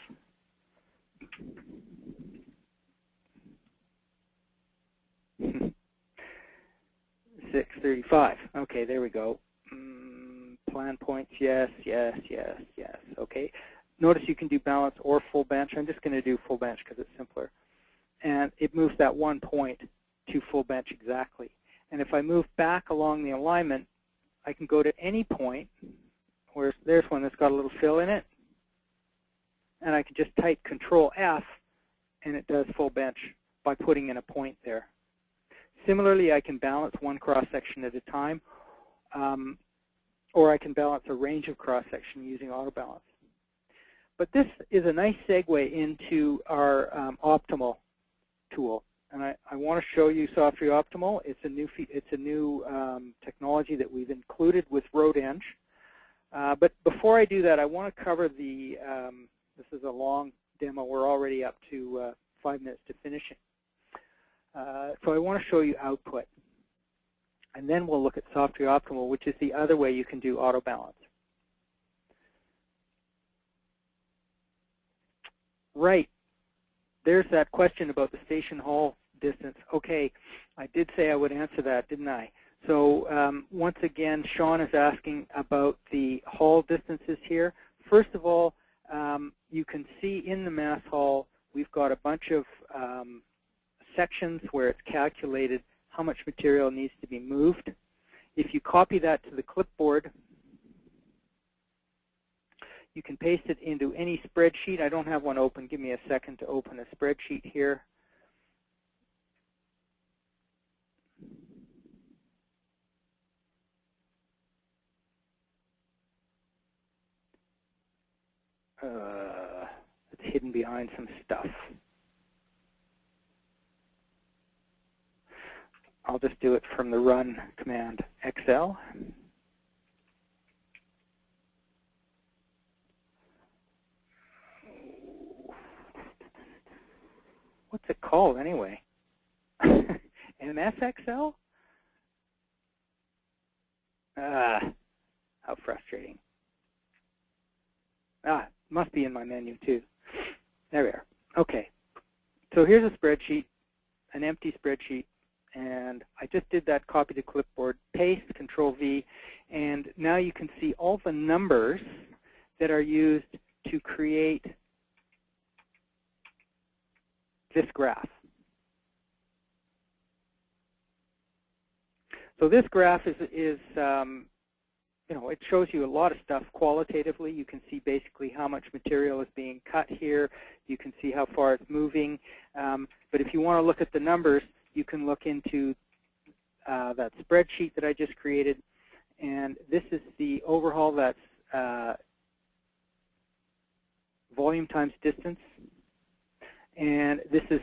$635. Okay, there we go. Plan points, yes, yes, yes, yes. Okay. Notice you can do balance or full bench. I'm just going to do full bench because it's simpler. And it moves that one point to full bench exactly. And if I move back along the alignment, I can go to any point where there's one that's got a little fill in it. And I can just type Control F, and it does full bench by putting in a point there. Similarly, I can balance one cross-section at a time, or I can balance a range of cross-section using auto balance. But this is a nice segue into our Optimal tool. And I want to show you SoftReOptimal. It's a new technology that we've included with RoadEng. But before I do that, I want to cover the, this is a long demo. We're already up to 5 minutes to finishing. So I want to show you output. And then we'll look at SoftReOptimal, which is the other way you can do auto balance. Right. There's that question about the station hall distance. Okay, I did say I would answer that, didn't I? So once again, Sean is asking about the hall distances here. First of all, you can see in the Mass Hall, we've got a bunch of sections where it's calculated how much material needs to be moved. If you copy that to the clipboard, you can paste it into any spreadsheet. I don't have one open. Give me a second to open a spreadsheet here. It's hidden behind some stuff. I'll just do it from the run command XL. What's it called anyway? MSXL? How frustrating. Must be in my menu too. There we are. Okay. So here's a spreadsheet, an empty spreadsheet, and I just did that copy to clipboard, paste, Control V, and now you can see all the numbers that are used to create this graph. So this graph is you know, it shows you a lot of stuff qualitatively. You can see basically how much material is being cut here. You can see how far it's moving. But if you want to look at the numbers, you can look into that spreadsheet that I just created. And this is the overhaul. That's volume times distance. And this is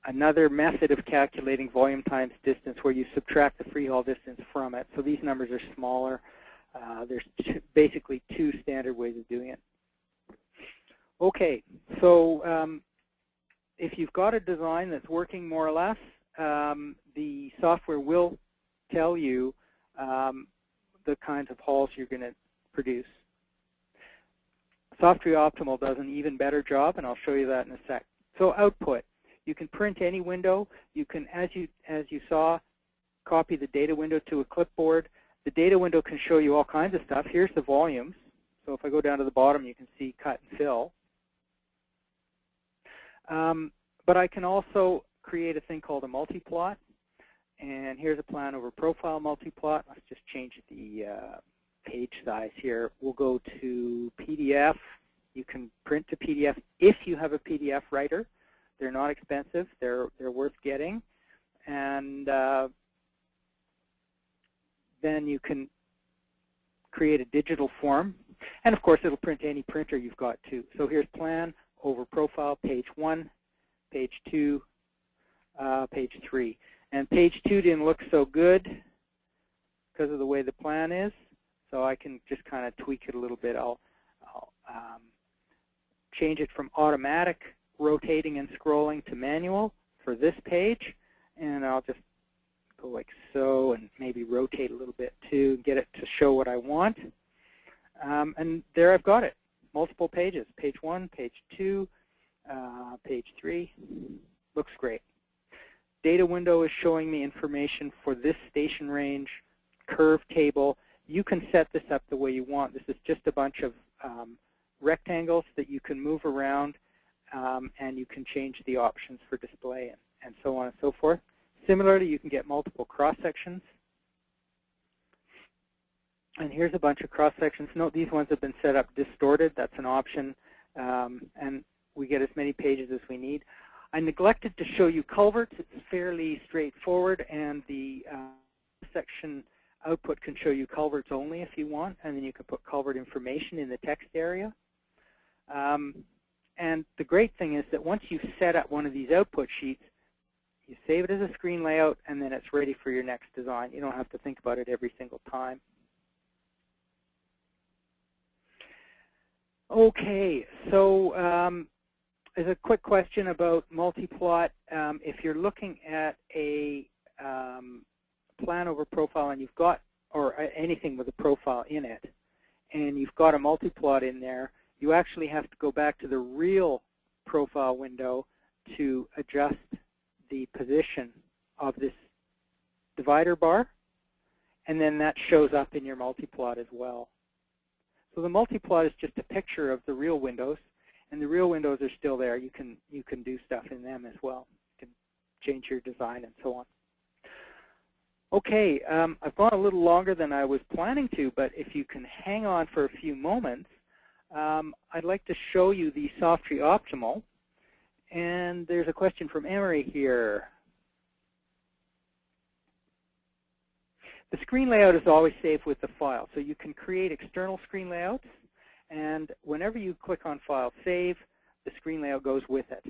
another method of calculating volume times distance where you subtract the free haul distance from it. So these numbers are smaller. There's basically 2 standard ways of doing it. Okay, so if you've got a design that's working more or less, the software will tell you the kinds of hauls you're going to produce. SoftReOptimal does an even better job, and I'll show you that in a sec. So output. You can print any window. You can, as you saw, copy the data window to a clipboard. The data window can show you all kinds of stuff. Here's the volumes. So if I go down to the bottom, you can see cut and fill. But I can also create a thing called a multiplot. And here's a plan over profile multiplot. Let's just change the page size here. We'll go to PDF. You can print to PDF if you have a PDF writer. They're not expensive. They're worth getting. And then you can create a digital form. And of course, it'll print to any printer you've got too. So here's plan over profile, page 1, page 2, page 3. And page 2 didn't look so good because of the way the plan is. So I can just kind of tweak it a little bit. I'll change it from automatic rotating and scrolling to manual for this page, and I'll just go like so and maybe rotate a little bit too, get it to show what I want. And there I've got it, multiple pages, page 1, page 2, page 3, looks great. Data window is showing me information for this station range, curve table. You can set this up the way you want. This is just a bunch of rectangles that you can move around, and you can change the options for display and so on and so forth. Similarly, you can get multiple cross-sections. And here's a bunch of cross-sections. Note these ones have been set up distorted. That's an option. And we get as many pages as we need. I neglected to show you culverts. It's fairly straightforward, and the section output can show you culverts only if you want, and then you can put culvert information in the text area. And the great thing is that once you've set up one of these output sheets, you save it as a screen layout, and then it's ready for your next design. You don't have to think about it every single time. Okay, so there's a quick question about multi-plot. If you're looking at a plan over profile and you've got, or anything with a profile in it, and you've got a multi-plot in there, you actually have to go back to the real profile window to adjust the position of this divider bar, and then that shows up in your multi-plot as well. So the multi-plot is just a picture of the real windows, and the real windows are still there. You can do stuff in them as well. You can change your design and so on. Okay, I've gone a little longer than I was planning to, but if you can hang on for a few moments, I'd like to show you the Softtree Optimal. And there's a question from Emery here. The screen layout is always saved with the file, so you can create external screen layouts, and whenever you click on File Save, the screen layout goes with it.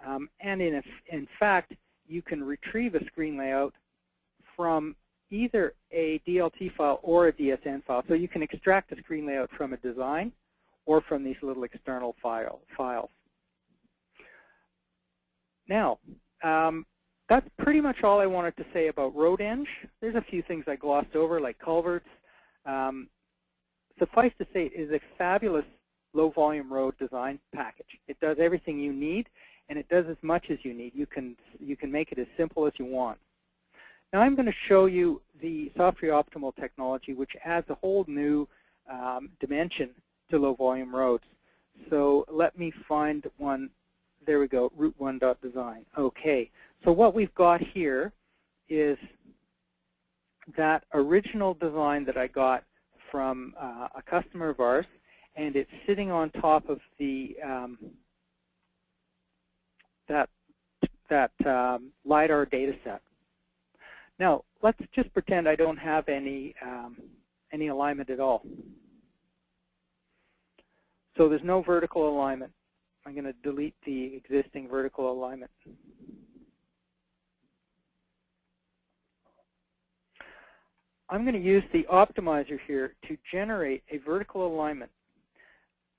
And in fact, you can retrieve a screen layout from either a DLT file or a DSN file. So you can extract a screen layout from a design or from these little external files. Now, that's pretty much all I wanted to say about RoadEng. There's a few things I glossed over, like culverts. Suffice to say, it is a fabulous low-volume road design package. It does everything you need, and it does as much as you need. You can make it as simple as you want. Now I'm going to show you the Softtree Optimal technology, which adds a whole new dimension to low-volume roads. So let me find one. There we go, route1.design. Okay, so what we've got here is that original design that I got from a customer of ours, and it's sitting on top of the that LiDAR data set. Now, let's just pretend I don't have any alignment at all. So there's no vertical alignment. I'm going to delete the existing vertical alignment. I'm going to use the optimizer here to generate a vertical alignment.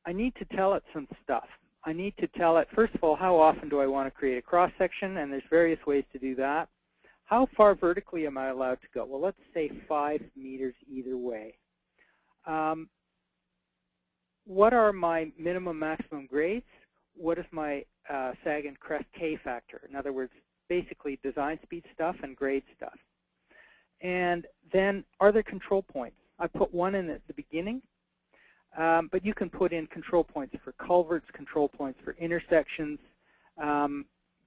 I need to tell it some stuff. I need to tell it, first of all, how often do I want to create a cross-section, and there's various ways to do that. How far vertically am I allowed to go? Well, let's say 5 meters either way. What are my minimum maximum grades? What is my sag and crest K factor? In other words, basically design speed stuff and grade stuff. And then, are there control points? I put one in at the beginning, but you can put in control points for culverts, control points for intersections,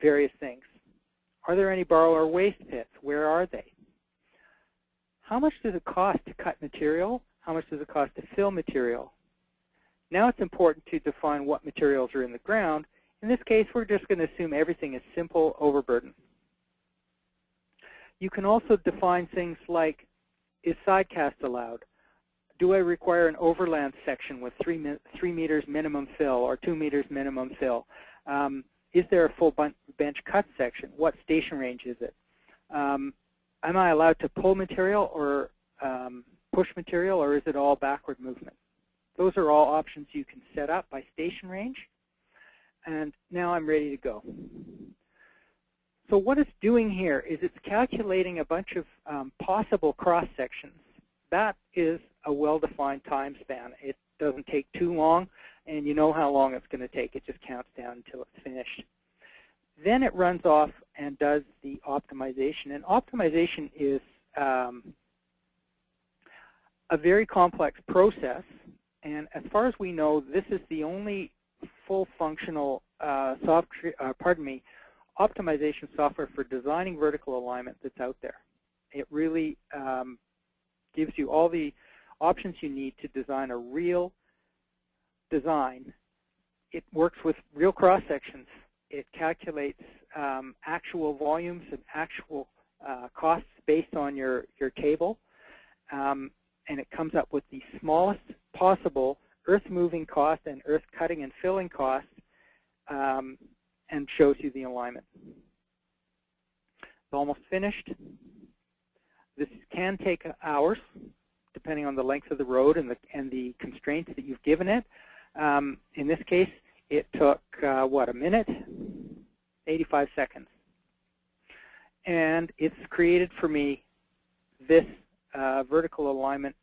various things. Are there any borrow or waste pits? Where are they? How much does it cost to cut material? How much does it cost to fill material? Now it's important to define what materials are in the ground. In this case, we're just going to assume everything is simple overburden. You can also define things like, is sidecast allowed? Do I require an overland section with 3 meters minimum fill or 2 meters minimum fill? Is there a full bench cut section? What station range is it? Am I allowed to pull material or push material, or is it all backward movement? Those are all options you can set up by station range. And now I'm ready to go. So what it's doing here is it's calculating a bunch of possible cross-sections. That is a well-defined time span. It doesn't take too long, and you know how long it's going to take. It just counts down until it's finished. Then it runs off and does the optimization. And optimization is a very complex process. And as far as we know, this is the only full functional optimization software for designing vertical alignment that's out there. It really gives you all the options you need to design a real design. It works with real cross-sections. It calculates actual volumes and actual costs based on your table. And it comes up with the smallest possible earth moving cost and earth cutting and filling cost, and shows you the alignment. It's almost finished. This can take hours, depending on the length of the road and the constraints that you've given it. In this case, it took, what, a minute? 85 seconds. And it's created for me this vertical alignment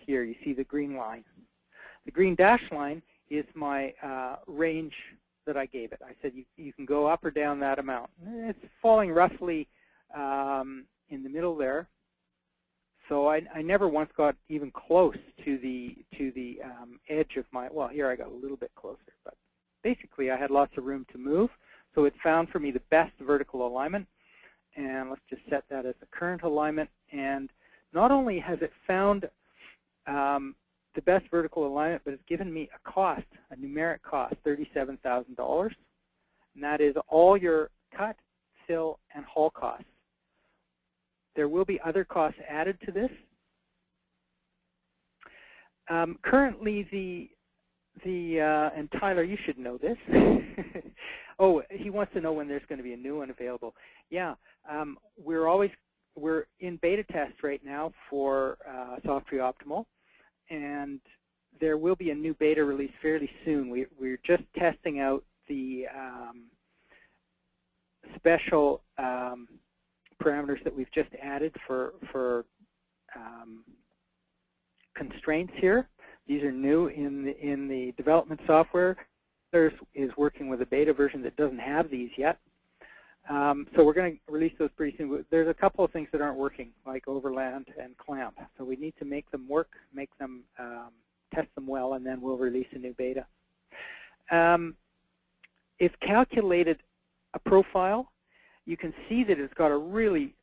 here. You see the green line. The green dashed line is my range that I gave it. I said you can go up or down that amount. It's falling roughly in the middle there. So I never once got even close to the edge of my, well, here I got a little bit closer, but basically I had lots of room to move. So it found for me the best vertical alignment. And let's just set that as the current alignment. And not only has it found the best vertical alignment, but it's given me a cost, a numeric cost, $37,000. And that is all your cut, fill, and haul costs. There will be other costs added to this. Currently, and Tyler, you should know this. Oh, he wants to know when there's going to be a new one available. Yeah, we're in beta test right now for ResourceRoadPlanningAndDesign, and there will be a new beta release fairly soon. We're just testing out the special parameters that we've just added for constraints here. These are new in the development software. Others is working with a beta version that doesn't have these yet. So we're going to release those pretty soon. There's a couple of things that aren't working, like overland and clamp. So we need to make them work, make them test them well, and then we'll release a new beta. It's calculated a profile. You can see that it's got a really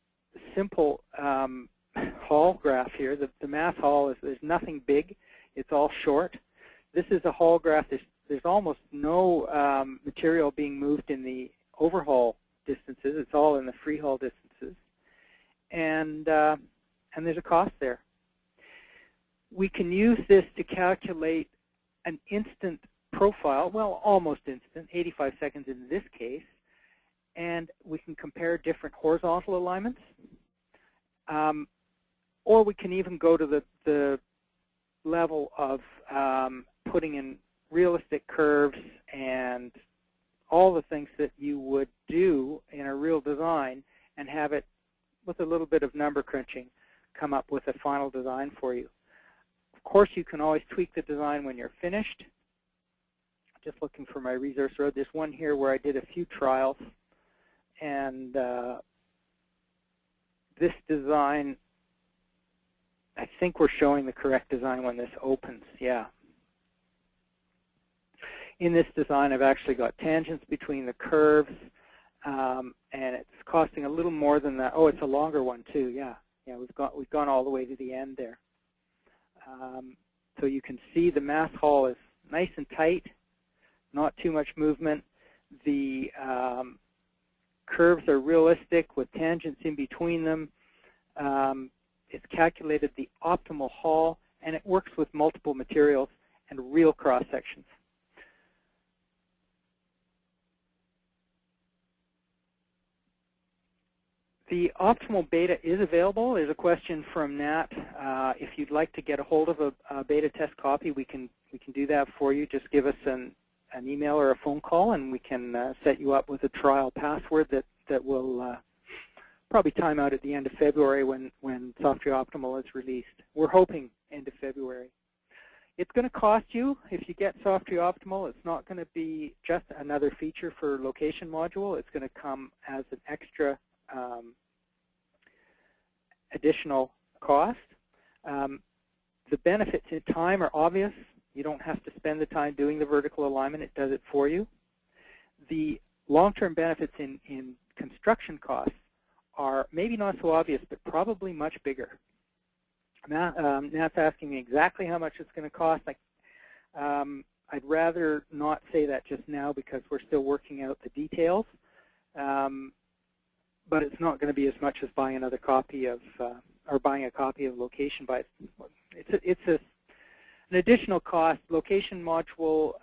simple haul graph here. The mass haul there's nothing big. It's all short. This is a haul graph. There's almost no material being moved in the overhaul distances. It's all in the free haul distances. And there's a cost there. We can use this to calculate an instant profile, well, almost instant, 85 seconds in this case, and we can compare different horizontal alignments. Or we can even go to the level of putting in realistic curves and all the things that you would do in a real design and have it, with a little bit of number crunching, come up with a final design for you. Of course, you can always tweak the design when you're finished. Just looking for my Resource Road. There's one here where I did a few trials, and this design, I think we're showing the correct design when this opens, yeah. In this design, I've actually got tangents between the curves, and it's costing a little more than that. Oh, it's a longer one too. Yeah, yeah. We've gone all the way to the end there. So you can see the mass haul is nice and tight, not too much movement. The curves are realistic with tangents in between them. It's calculated the optimal haul, and it works with multiple materials and real cross sections. The optimal beta is available. There's a question from Nat. If you'd like to get a hold of a beta test copy, we can do that for you. Just give us an email or a phone call, and we can set you up with a trial password that will probably time out at the end of February when ResourceRoadPlanningAndDesign is released. We're hoping end of February. It's going to cost you, if you get ResourceRoadPlanningAndDesign, it's not going to be just another feature for location module. It's going to come as an extra additional cost. The benefits in time are obvious. You don't have to spend the time doing the vertical alignment. It does it for you. The long-term benefits in construction costs are maybe not so obvious, but probably much bigger. Nat's asking me exactly how much it's going to cost. I'd rather not say that just now because we're still working out the details. But it's not going to be as much as buying another copy of, or buying a copy of Location by. It's An additional cost, location module,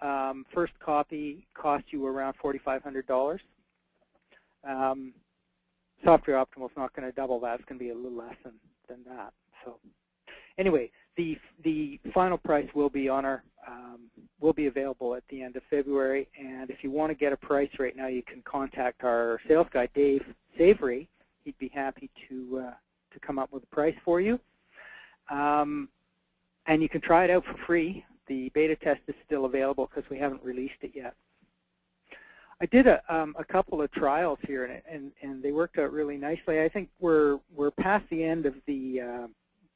first copy costs you around $4,500. Software Optimal is not going to double that. It's going to be a little less than that. So anyway, the final price will be on our will be available at the end of February. And if you want to get a price right now, you can contact our sales guy, Dave Savory. He'd be happy to come up with a price for you. And you can try it out for free. The beta test is still available because we haven't released it yet. I did a couple of trials here, and they worked out really nicely. I think we're past the end of the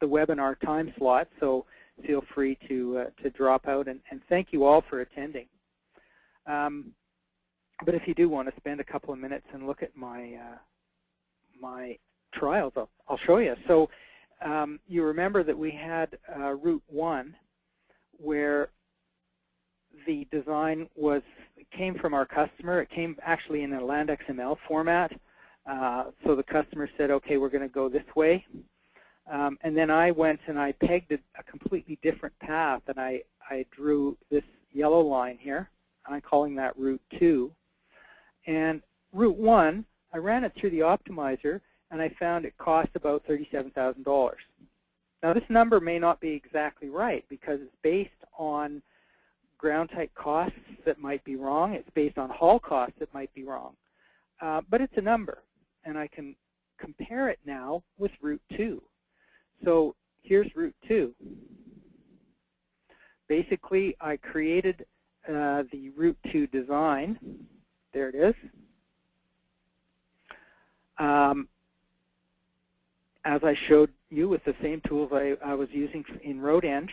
webinar time slot, so feel free to drop out. And thank you all for attending. But if you do want to spend a couple of minutes and look at my my trials, I'll show you. So you remember that we had Route 1, where the design came from our customer. It came actually in a land XML format. So the customer said, okay, we're going to go this way. And then I went and I pegged a completely different path, and I drew this yellow line here. I'm calling that Route 2. And Route 1, I ran it through the optimizer, and I found it cost about $37,000. Now this number may not be exactly right because it's based on ground type costs that might be wrong. It's based on haul costs that might be wrong. But it's a number, and I can compare it now with Route 2. So here's Route 2. Basically, I created the Route 2 design. There it is. As I showed you with the same tools I was using in RoadEng,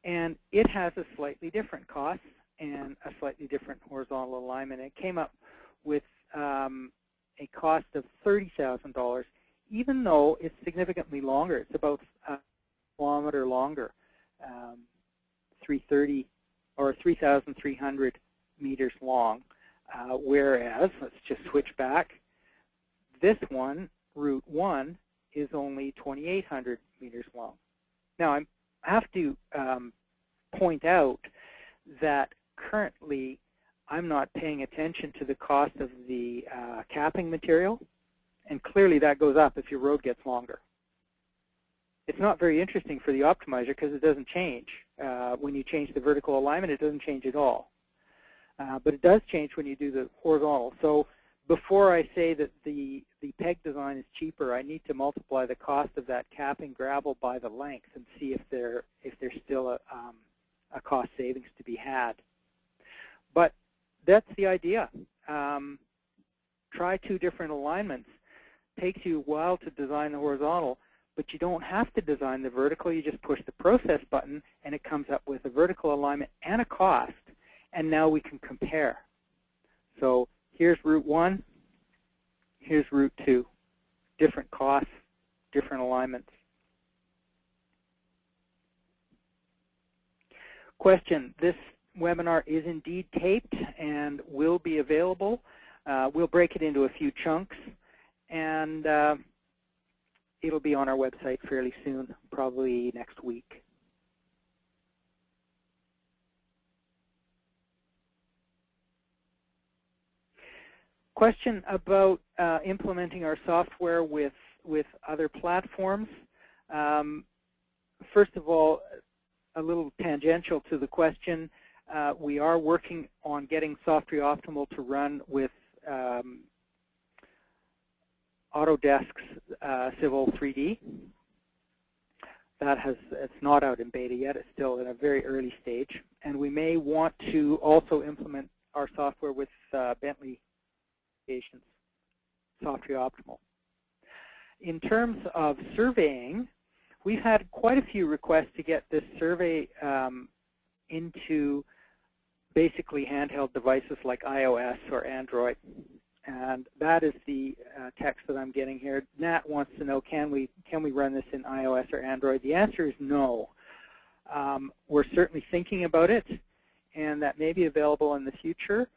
and it has a slightly different cost and a slightly different horizontal alignment. It came up with a cost of $30,000, even though it's significantly longer. It's about a kilometer longer, 330 or 3,300 meters long. Whereas, let's just switch back. This one, Route 1, is only 2,800 meters long. Now, I have to point out that currently I'm not paying attention to the cost of the capping material, and clearly that goes up if your road gets longer. It's not very interesting for the optimizer because it doesn't change. When you change the vertical alignment, it doesn't change at all. But it does change when you do the horizontal. So before I say that the peg design is cheaper, I need to multiply the cost of that capping gravel by the length and see if there's still a cost savings to be had. But that's the idea. Try two different alignments. Takes you a while to design the horizontal, but you don't have to design the vertical. You just push the process button, and it comes up with a vertical alignment and a cost. And now we can compare. So here's Route 1. Here's Route 2. Different costs, different alignments. Question. This webinar is indeed taped and will be available. We'll break it into a few chunks, and it'll be on our website fairly soon, probably next week. Question about implementing our software with other platforms. First of all, a little tangential to the question, we are working on getting Software Optimal to run with Autodesk's Civil 3D. It's not out in beta yet. It's still in a very early stage. And we may want to also implement our software with Bentley Software Optimal. In terms of surveying, we've had quite a few requests to get this survey into basically handheld devices like iOS or Android. And that is the text that I'm getting here. Nat wants to know, can we run this in iOS or Android? The answer is no. We're certainly thinking about it, and that may be available in the future.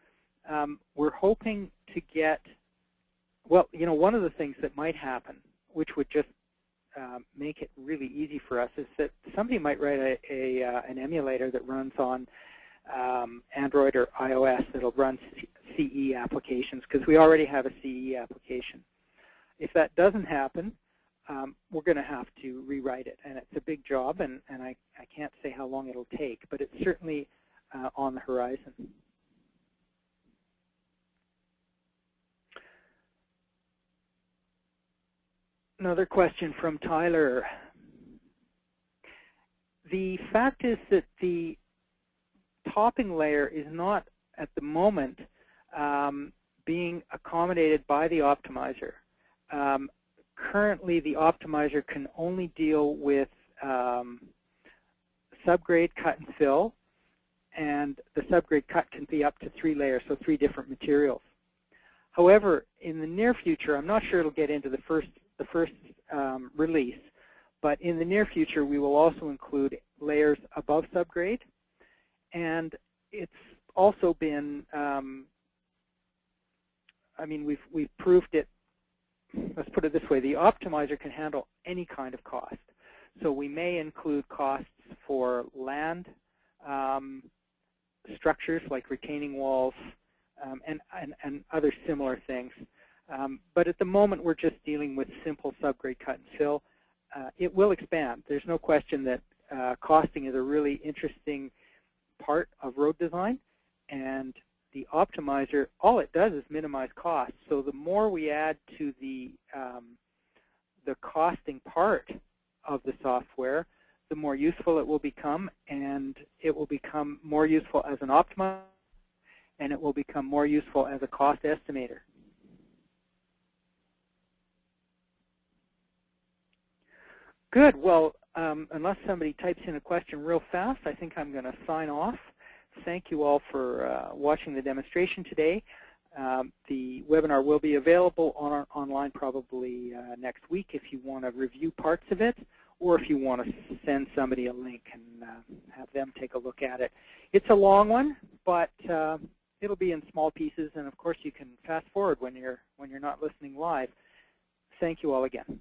We're hoping to get, well, one of the things that might happen, which would just make it really easy for us is that somebody might write an emulator that runs on Android or iOS that'll run CE applications, because we already have a CE application. If that doesn't happen, we're going to have to rewrite it, and it's a big job, and I can't say how long it'll take, but it's certainly on the horizon. Another question from Tyler. The fact is that the topping layer is not, at the moment, being accommodated by the optimizer. Currently, the optimizer can only deal with subgrade cut and fill, and the subgrade cut can be up to 3 layers, so 3 different materials. However, in the near future, I'm not sure it'll get into the first release, but in the near future, we will also include layers above subgrade, and it's also been, I mean, we've proved it. Let's put it this way: the optimizer can handle any kind of cost. So we may include costs for land structures like retaining walls and other similar things. But at the moment, we're just dealing with simple subgrade cut and fill. It will expand. There's no question that costing is a really interesting part of road design, and the optimizer, all it does is minimize costs. So the more we add to the costing part of the software, the more useful it will become, and it will become more useful as an optimizer, and it will become more useful as a cost estimator. Good. Well, unless somebody types in a question real fast, I think I'm going to sign off. Thank you all for watching the demonstration today. The webinar will be available online probably next week if you want to review parts of it, or if you want to send somebody a link and have them take a look at it. It's a long one, but it'll be in small pieces, and of course you can fast forward when you're not listening live. Thank you all again.